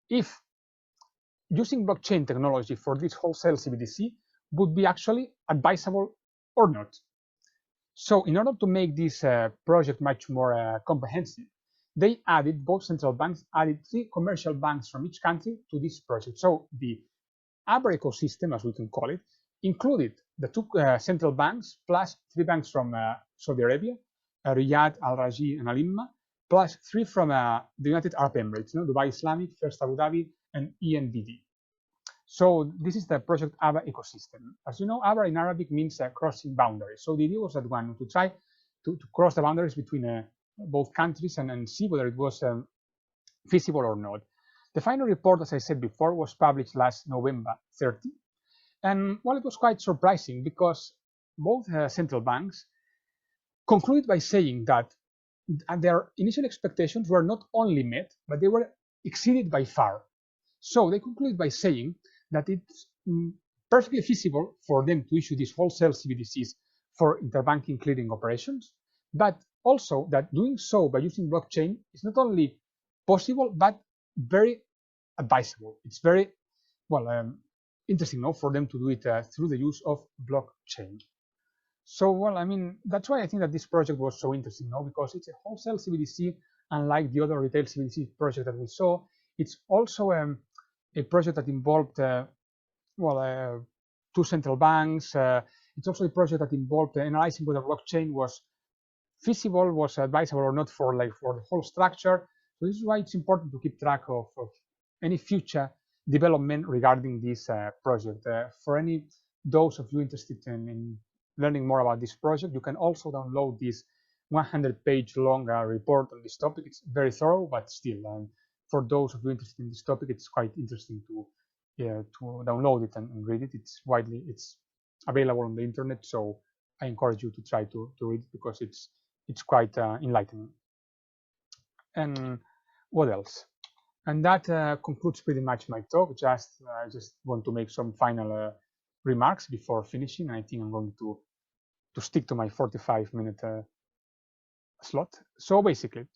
if using blockchain technology for this wholesale CBDC would be actually advisable or not. So in order to make this project much more comprehensive, they added, both central banks added 3 commercial banks from each country to this project. So the Abba ecosystem, as we can call it, included the 2 central banks plus 3 banks from Saudi Arabia, Riyadh, Al Rajhi, and Al Imma, plus 3 from the United Arab Emirates, Dubai Islamic, First Abu Dhabi, and ENBD. So this is the Project Abba ecosystem. As you know, Abba in Arabic means crossing boundaries. So the idea was that one to try to cross the boundaries between both countries and see whether it was feasible or not. The final report, as I said before, was published last November 30. And well, it was quite surprising because both central banks concluded by saying that their initial expectations were not only met, but they were exceeded by far. So they concluded by saying that it's perfectly feasible for them to issue these wholesale CBDCs for interbanking clearing operations, but also that doing so by using blockchain is not only possible, but very advisable. It's very, well, interesting for them to do it through the use of blockchain. So, well, I mean, that's why I think that this project was so interesting, because it's a wholesale CBDC, unlike the other retail CBDC project that we saw. It's also a project that involved, 2 central banks. It's also a project that involved analyzing whether blockchain was feasible, was advisable or not for the whole structure. So this is why it's important to keep track of any future development regarding this project. For any those of you interested in learning more about this project, you can also download this 100-page long report on this topic. It's very thorough, but still, for those of you interested in this topic, it's quite interesting to download it and read it. It's available on the internet, so I encourage you to try to read it because it's quite enlightening. And what else? And that concludes pretty much my talk. I just want to make some final remarks before finishing. I think I'm going to stick to my 45-minute slot. So basically,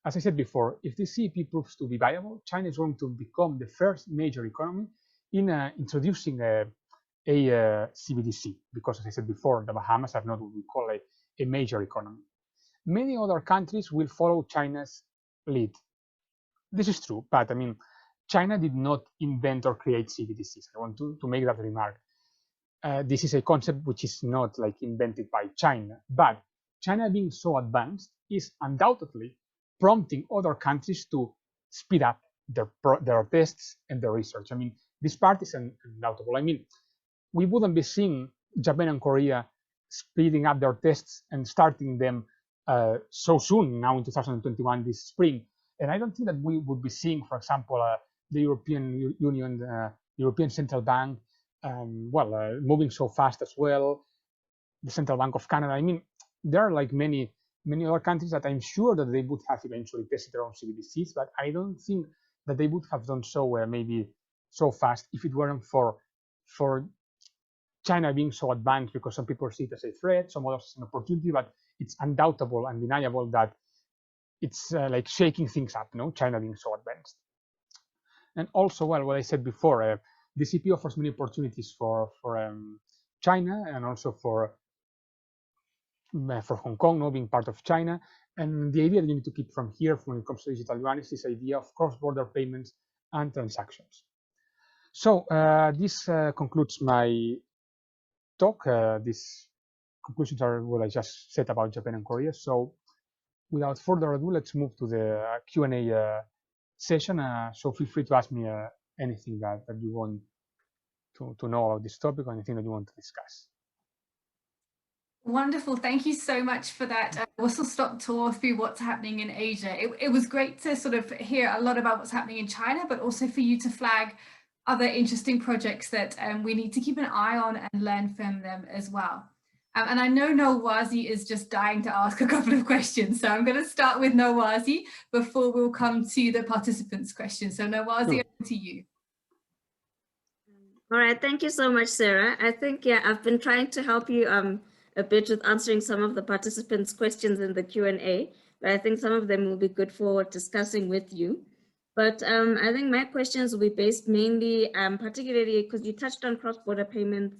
as I said before, if the CEP proves to be viable, China is going to become the first major economy in introducing a CBDC, because as I said before, the Bahamas are not what we call a major economy. Many other countries will follow China's lead. This is true, but I mean, China did not invent or create CBDCs. I want to make that remark. This is a concept which is not like invented by China, but China being so advanced is undoubtedly prompting other countries to speed up their tests and their research. I mean, this part is undoubtable. I mean, we wouldn't be seeing Japan and Korea speeding up their tests and starting them so soon now in 2021 this spring. And I don't think that we would be seeing, for example, the European Union, European Central Bank, moving so fast as well. The Central Bank of Canada. I mean, there are like many other countries that I'm sure that they would have eventually tested their own CBDCs, but I don't think that they would have done so maybe so fast if it weren't for China being so advanced, because some people see it as a threat, some others as an opportunity, but it's undoubtable, undeniable that it's like shaking things up, China being so advanced. And also, well, what I said before, the CP offers many opportunities for China and also for Hong Kong, being part of China. And the idea that you need to keep from here when it comes to digital yuan is this idea of cross-border payments and transactions. So this concludes my talk. These conclusions are what I just said about Japan and Korea. So without further ado, let's move to the Q&A session. So feel free to ask me anything that you want to know about this topic, or anything that you want to discuss. Wonderful. Thank you so much for that whistle-stop tour through what's happening in Asia. It was great to sort of hear a lot about what's happening in China, but also for you to flag other interesting projects that we need to keep an eye on and learn from them as well. And I know Nowazi is just dying to ask a couple of questions. So I'm going to start with Nowazi before we'll come to the participants' questions. So Nowazi, over to you. All right, thank you so much, Sarah. I think, I've been trying to help you a bit with answering some of the participants' questions in the Q&A, but I think some of them will be good for discussing with you. But I think my questions will be based mainly, particularly because you touched on cross-border payments,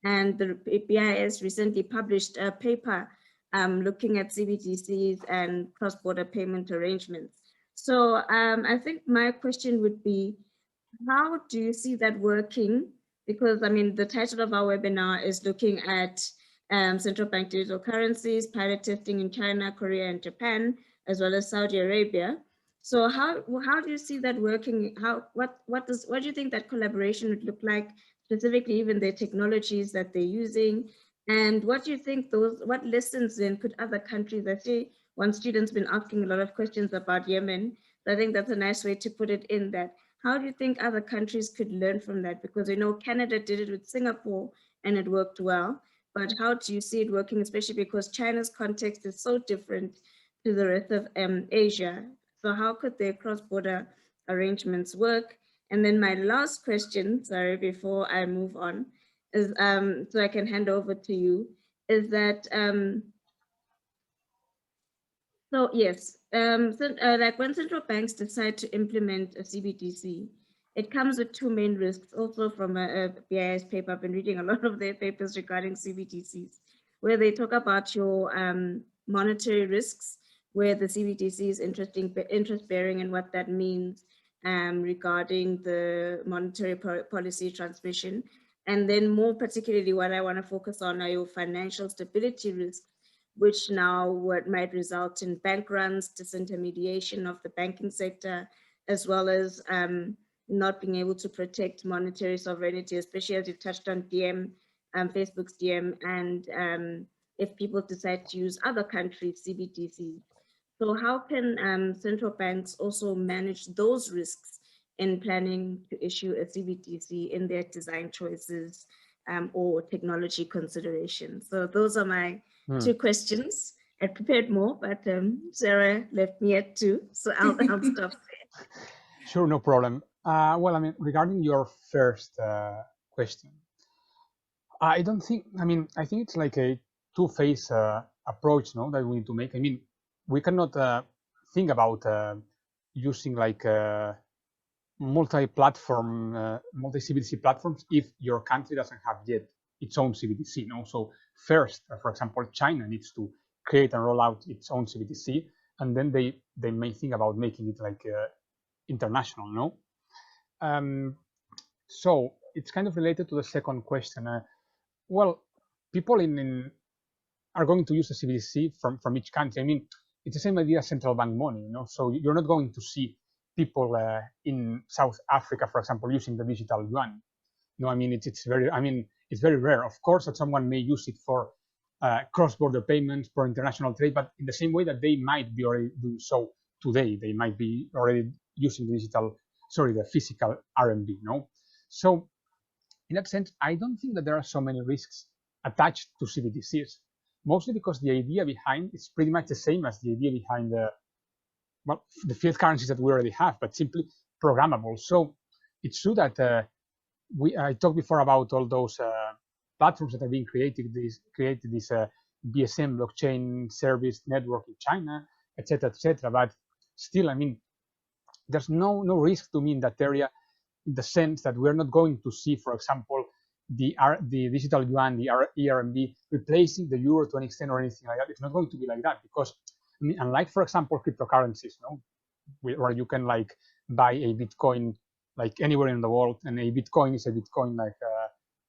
and the BIS recently published a paper looking at CBDCs and cross-border payment arrangements. So I think my question would be, how do you see that working? Because I mean, the title of our webinar is looking at central bank digital currencies, pilot testing in China, Korea, and Japan, as well as Saudi Arabia. So how do you see that working? What do you think that collaboration would look like, specifically even the technologies that they're using? And what do you think what lessons then could other countries, I see one student's been asking a lot of questions about Yemen. So I think that's a nice way to put it in that. How do you think other countries could learn from that? Because we know Canada did it with Singapore and it worked well. But how do you see it working, especially because China's context is so different to the rest of Asia? So how could their cross-border arrangements work? And then my last question, sorry, before I move on, is so I can hand over to you, is that, so yes, like when central banks decide to implement a CBDC, it comes with two main risks. Also from a BIS paper, I've been reading a lot of their papers regarding CBDCs, where they talk about your monetary risks, where the CBDC is interest bearing and what that means regarding the monetary policy transmission. And then more particularly, what I want to focus on are your financial stability risks, which now might result in bank runs, disintermediation of the banking sector, as well as not being able to protect monetary sovereignty, especially as you've touched on Facebook's DM, and if people decide to use other countries' CBDCs. So how can central banks also manage those risks in planning to issue a CBDC in their design choices or technology considerations? So those are my two questions. I prepared more, but Sarah left me at two, so I'll stop there. Sure, no problem. Well, I mean, regarding your first question, I don't think, I mean, I think it's like a two-phase approach, that we need to make. I mean, we cannot think about using like multi-platform, multi-CBDC platforms if your country doesn't have yet its own CBDC. No? So first, for example, China needs to create and roll out its own CBDC, and then they may think about making it like international. No. So it's kind of related to the second question. Well, people are going to use a CBDC from each country. I mean, it's the same idea as central bank money, you know. So you're not going to see people in South Africa, for example, using the digital yuan. No, I mean it's very rare. Of course, that someone may use it for cross-border payments, for international trade, but in the same way that they might be already doing so today, they might be already using the physical RMB. No, so in that sense, I don't think that there are so many risks attached to CBDCs, mostly because the idea behind is pretty much the same as the idea behind the fiat currencies that we already have, but simply programmable. So it's true that I talked before about all those platforms that are being created, this BSM blockchain service network in China, etc., etc. But still, I mean, there's no risk to me in that area, in the sense that we're not going to see, for example, the digital yuan, the ERMB replacing the euro to an extent or anything like that. It's not going to be like that, because I mean, unlike, for example, cryptocurrencies, no, where you can like buy a Bitcoin like anywhere in the world, and a Bitcoin is a Bitcoin like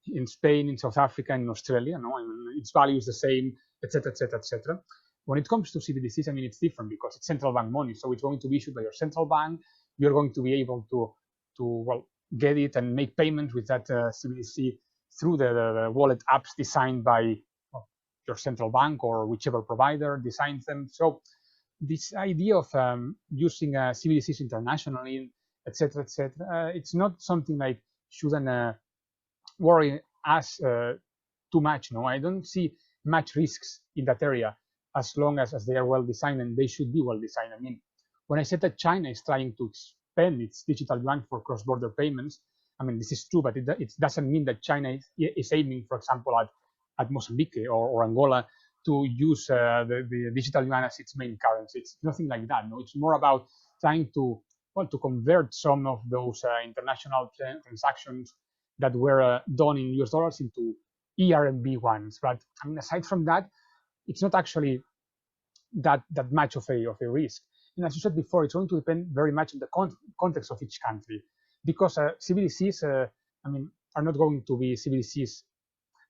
in Spain, in South Africa, in Australia, no, I mean, its value is the same, etc., etc., etc. When it comes to CBDCs, I mean, it's different because it's central bank money, so it's going to be issued by your central bank. You're going to be able to get it and make payments with that CBDC through the wallet apps designed by your central bank or whichever provider designs them. So this idea of using CBDCs internationally, etc., etc., it's not something like shouldn't worry us too much. No, I don't see much risks in that area as long as they are well designed, and they should be well designed. I mean, when I said that China is trying to expand its digital yuan for cross-border payments, I mean, this is true, but it doesn't mean that China is aiming, for example, at Mozambique or Angola to use the digital yuan as its main currency. It's nothing like that. No, it's more about trying to convert some of those international transactions that were done in US dollars into ERMB ones. But I mean, aside from that, it's not actually that much of a risk. And as you said before, it's going to depend very much on the context of each country, because CBDCs, I mean, are not going to be CBDCs,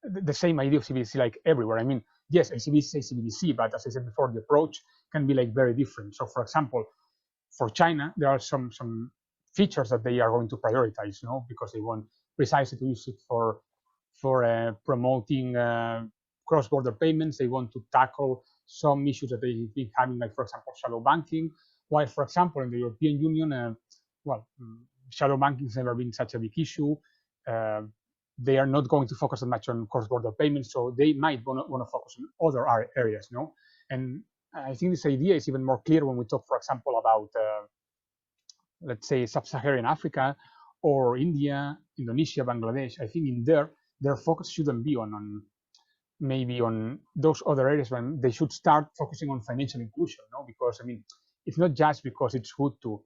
the same idea of CBDC like everywhere. I mean, yes, a CBDC is a CBDC, but as I said before, the approach can be like very different. So, for example, for China, there are some features that they are going to prioritize, you know, because they want precisely to use it for promoting cross-border payments. They want to tackle some issues that they've been having, like, for example, shadow banking. While, for example, in the European Union, shadow banking has never been such a big issue. They are not going to focus as much on cross-border payments, so they might want to focus on other areas, no? And I think this idea is even more clear when we talk, for example, about, let's say, Sub-Saharan Africa or India, Indonesia, Bangladesh. I think in their focus shouldn't be on maybe on those other areas, when they should start focusing on financial inclusion, no? Because I mean, it's not just because it's good to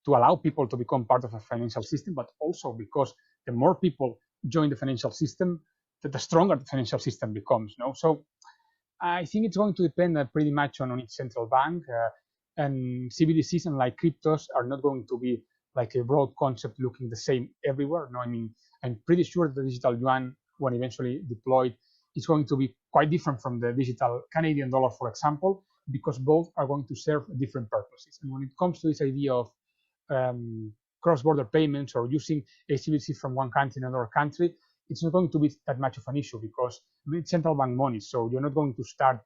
allow people to become part of a financial system, but also because the more people join the financial system, the stronger the financial system becomes, no? So I think it's going to depend pretty much on its central bank, and CBDCs, unlike cryptos, are not going to be like a broad concept looking the same everywhere. No, I mean, I'm pretty sure the digital yuan, when eventually deployed, is going to be quite different from the digital Canadian dollar, for example, because both are going to serve different purposes. And when it comes to this idea of cross-border payments or using a CBDC from one country in another country, it's not going to be that much of an issue, because it's central bank money. So you're not going to start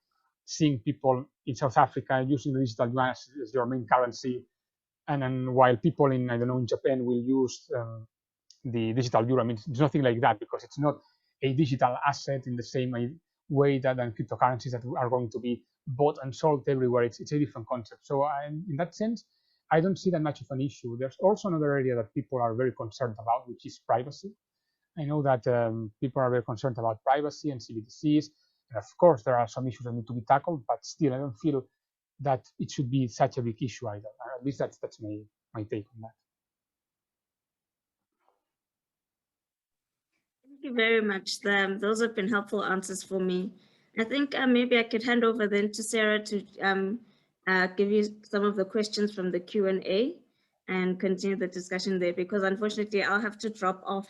seeing people in South Africa using the digital yuan as your main currency, and then while people in, I don't know, in Japan will use the digital euro. I mean, it's nothing like that, because it's not a digital asset in the same way that cryptocurrencies that are going to be bought and sold everywhere. It's a different concept. So in that sense, I don't see that much of an issue. There's also another area that people are very concerned about, which is privacy. I know that people are very concerned about privacy and CBDCs. And of course, there are some issues that need to be tackled, but still, I don't feel that it should be such a big issue either. At least that's my take on that. Thank you very much. Those have been helpful answers for me. I think maybe I could hand over then to Sarah to give you some of the questions from the Q&A and continue the discussion there, because unfortunately I'll have to drop off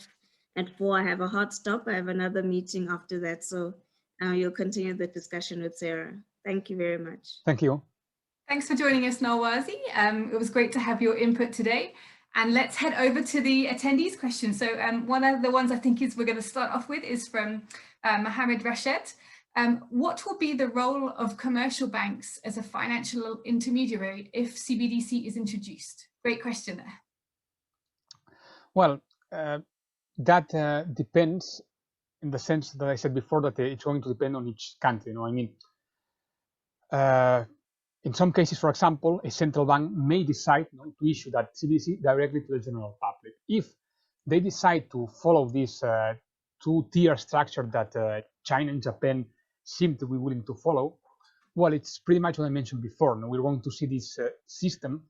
at 4. I have a hard stop. I have another meeting after that. So you'll continue the discussion with Sarah. Thank you very much. Thank you. Thanks for joining us, Nolwazi. It was great to have your input today. And let's head over to the attendees' questions. So one of the ones I think we're going to start off with is from Mohammed Rashid. What will be the role of commercial banks as a financial intermediary if CBDC is introduced? Great question there. Well, that depends in the sense that I said before, that it's going to depend on each country. I mean, in some cases, for example, a central bank may decide to issue that CBDC directly to the general public. If they decide to follow this two-tier structure that China and Japan seem to be willing to follow, well, it's pretty much what I mentioned before. We're going to see this system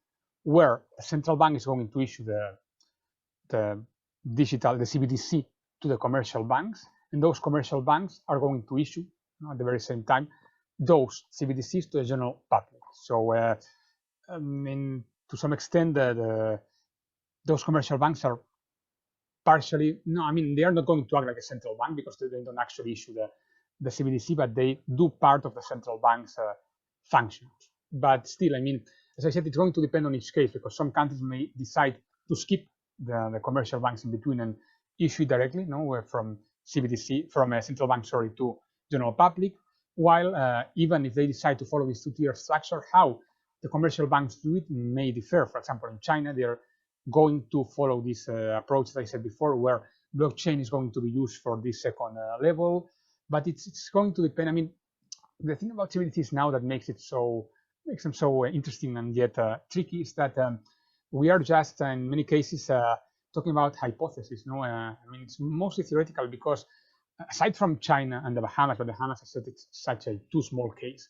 where a central bank is going to issue the CBDC to the commercial banks, and those commercial banks are going to issue at the very same time those CBDCs to the general public. So, I mean, to some extent, those commercial banks are partially, they are not going to act like a central bank because they don't actually issue the CBDC, but they do part of the central bank's functions. But still, as I said, it's going to depend on each case, because some countries may decide to skip the commercial banks in between and issue directly, from CBDC, from a central bank, to general public. While even if they decide to follow this two-tier structure, how the commercial banks do it may differ. For example, in China, they're going to follow this approach that I said before, where blockchain is going to be used for this second level. But it's going to depend. The thing about CBDCs now that makes them so interesting and yet tricky is that we are just in many cases talking about hypotheses. It's mostly theoretical, because aside from China and the Bahamas, but the Bahamas, I said, it's such a too small case.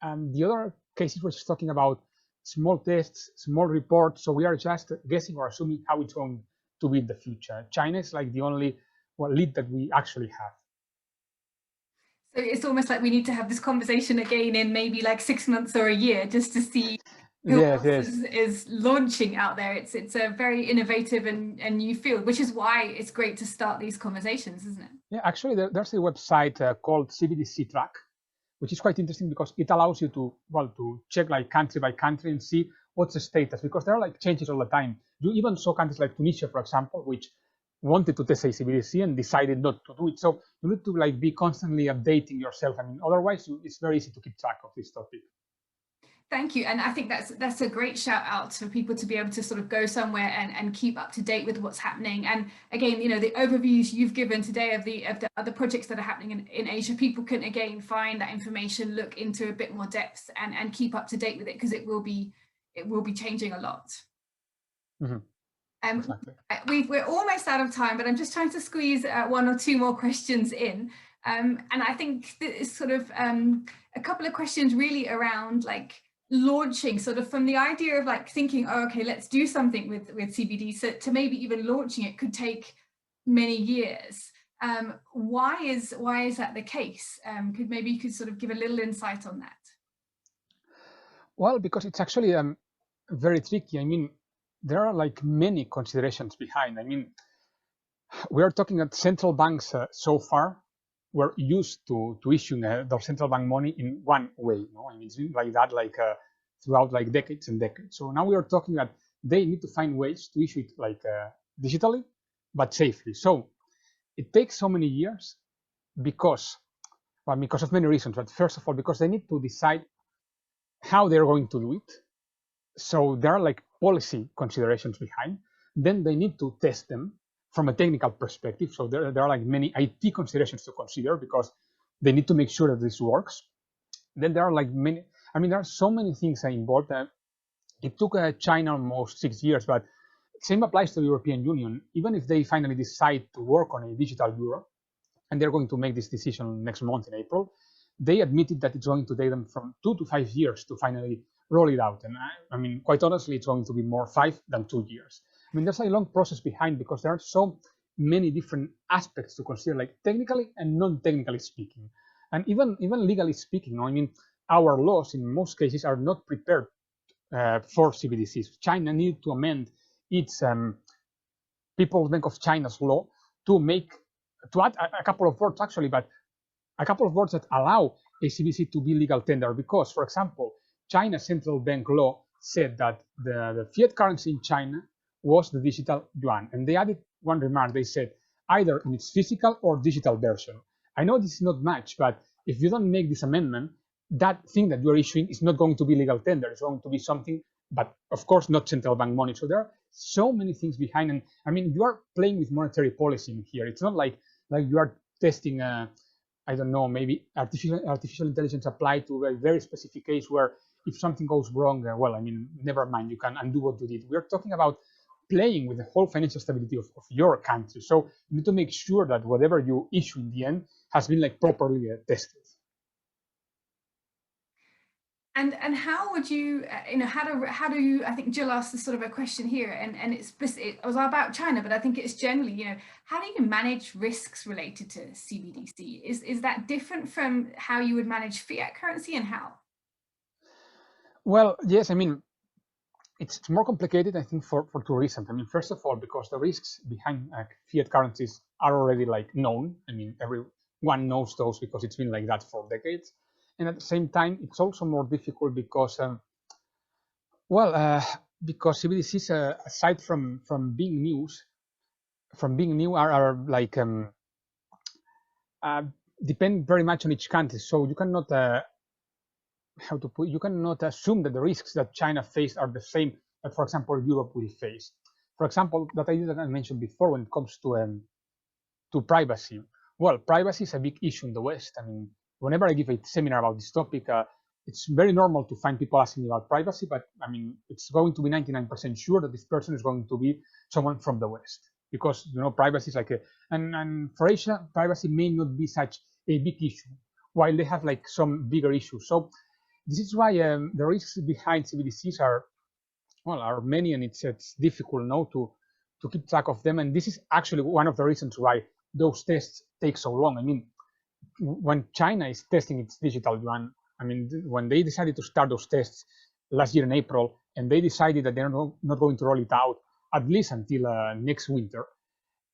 The other cases we're just talking about small tests, small reports. So we are just guessing or assuming how it's going to be in the future. China is like the only lead that we actually have. So it's almost like we need to have this conversation again in maybe like 6 months or a year, just to see who else is launching out there. It's a very innovative and new field, which is why it's great to start these conversations, isn't it? Yeah, actually, there's a website called Cbdc Track, which is quite interesting because it allows you to check like country by country and see what's the status, because there are like changes all the time. You even saw countries like Tunisia, for example, which wanted to test a CBDC and decided not to do it. So you need to like be constantly updating yourself. Otherwise it's very easy to keep track of this topic. Thank you. And I think that's a great shout out for people to be able to sort of go somewhere and keep up to date with what's happening. And again, the overviews you've given today of the other projects that are happening in Asia, people can again find that information, look into a bit more depth and keep up to date with it, because it will be changing a lot. Mm-hmm. Exactly. We're almost out of time, but I'm just trying to squeeze 1 or 2 more questions in. And I think it's sort of a couple of questions really around like launching, sort of from the idea of like thinking, oh, okay, let's do something with CBD, so to maybe even launching it could take many years. Why is that the case? Maybe you could sort of give a little insight on that. Well, because it's actually very tricky. There are like many considerations behind. We are talking that central banks so far were used to issuing their central bank money in one way. It's been like that throughout like decades and decades. So now we are talking that they need to find ways to issue it like digitally, but safely. So it takes so many years because of many reasons. But first of all, because they need to decide how they're going to do it. So there are like policy considerations behind. Then they need to test them from a technical perspective. So there are like many IT considerations to consider because they need to make sure that this works. Then there are like many, there are so many things involved. It took China almost 6 years, but same applies to the European Union. Even if they finally decide to work on a digital euro, and they're going to make this decision next month in April, they admitted that it's going to take them from 2 to 5 years to finally roll it out. And I mean, quite honestly, it's going to be more 5 than 2 years. I mean, there's a long process behind because there are so many different aspects to consider, like technically and non-technically speaking, and even legally speaking. I mean, our laws in most cases are not prepared for CBDCs. China needed to amend its People's Bank of China's law to add a couple of words actually, but a couple of words that allow a CBDC to be legal tender. Because, for example, China's central bank law said that the fiat currency in China was the digital yuan, and they added one remark. They said either in its physical or digital version. I know this is not much, but if you don't make this amendment, that thing that you're issuing is not going to be legal tender. It's going to be something, but of course not central bank money. So there are so many things behind, and I mean, you are playing with monetary policy in here. It's not like you are testing I don't know, maybe artificial intelligence applied to a very specific case where if something goes wrong, well, I mean, never mind, you can undo what you did. We're talking about playing with the whole financial stability of your country. So you need to make sure that whatever you issue in the end has been like properly tested. And how would you, how do you, I think Jill asked this sort of a question here, and it was about China, but I think it's generally, how do you manage risks related to CBDC? Is that different from how you would manage fiat currency, and how? Well, yes, I mean, it's more complicated, I think, for two reasons. I mean, first of all, because the risks behind fiat currencies are already like known. I mean, everyone knows those because it's been like that for decades. And at the same time, it's also more difficult because, because CBDCs, aside from being new, are like depend very much on each country. So you cannot you cannot assume that the risks that China faced are the same that, for example, Europe will face. For example, that idea that I mentioned before when it comes to privacy. Well, privacy is a big issue in the West. I mean, whenever I give a seminar about this topic, it's very normal to find people asking about privacy, but I mean, it's going to be 99% sure that this person is going to be someone from the West, because privacy is like and for Asia, privacy may not be such a big issue, while they have like some bigger issues. So this is why the risks behind CBDCs are many, and it's difficult now to keep track of them. And this is actually one of the reasons why those tests take so long. I mean, when China is testing its digital yuan, I mean, when they decided to start those tests last year in April, and they decided that they're not going to roll it out at least until next winter,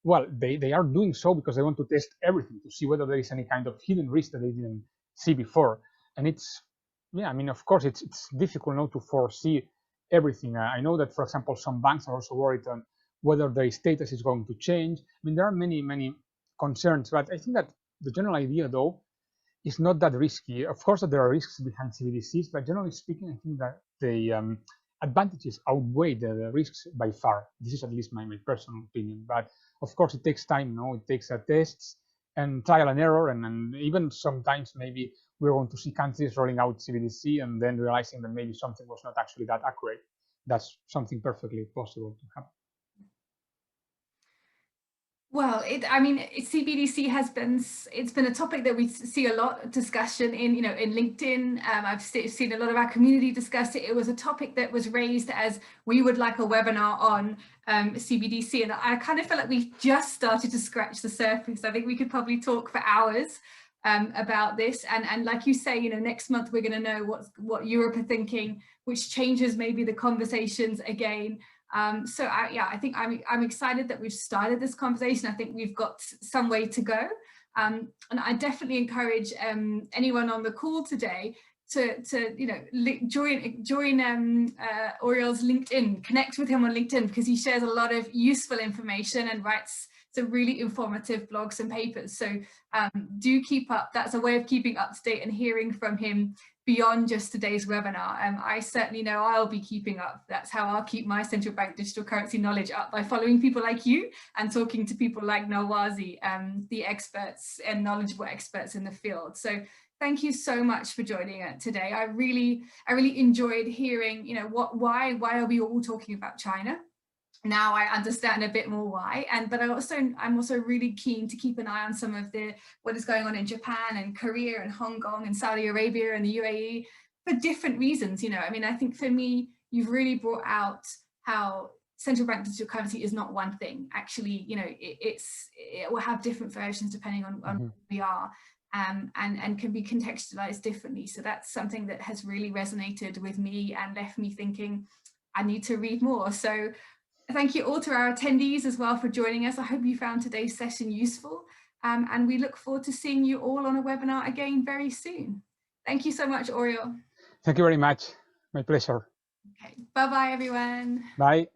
well, they are doing so because they want to test everything to see whether there is any kind of hidden risk that they didn't see before. And it's, I mean, of course, it's difficult now to foresee everything. I know that, for example, some banks are also worried on whether their status is going to change. I mean, there are many concerns, but I think that the general idea, though, is not that risky. Of course, that there are risks behind CBDCs, but generally speaking, I think that the advantages outweigh the risks by far. This is at least my personal opinion. But of course, it takes time. It takes tests and trial and error, and even sometimes maybe we're going to see countries rolling out CBDC and then realizing that maybe something was not actually that accurate. That's something perfectly possible to happen. Well, CBDC it's been a topic that we see a lot of discussion in LinkedIn. I've seen a lot of our community discuss it. It was a topic that was raised as we would like a webinar on CBDC, and I kind of feel like we've just started to scratch the surface. I think we could probably talk for hours about this, and like you say, next month we're going to know what Europe are thinking, which changes maybe the conversations again. So I think I'm excited that we've started this conversation. I think we've got some way to go, and I definitely encourage anyone on the call today to join Oriol's LinkedIn, connect with him on LinkedIn, because he shares a lot of useful information and writes some really informative blogs and papers. So do keep up. That's a way of keeping up to date and hearing from him beyond just today's webinar. I certainly know I'll be keeping up. That's how I'll keep my central bank digital currency knowledge up, by following people like you and talking to people like Nawazi, the experts and knowledgeable experts in the field. So thank you so much for joining us today. I really enjoyed hearing, why are we all talking about China? now I understand a bit more why. But I'm also really keen to keep an eye on some of what is going on in Japan and Korea and Hong Kong and Saudi Arabia and the UAE for different reasons. You know, I mean, I think for me, you've really brought out how central bank digital currency is not one thing. Actually, you know, it will have different versions depending on where we are. And can be contextualized differently. So that's something that has really resonated with me and left me thinking, I need to read more. So thank you all to our attendees as well for joining us. I hope you found today's session useful. And we look forward to seeing you all on a webinar again very soon. Thank you so much, Oriol. Thank you very much. My pleasure. Okay. Bye-bye, everyone. Bye.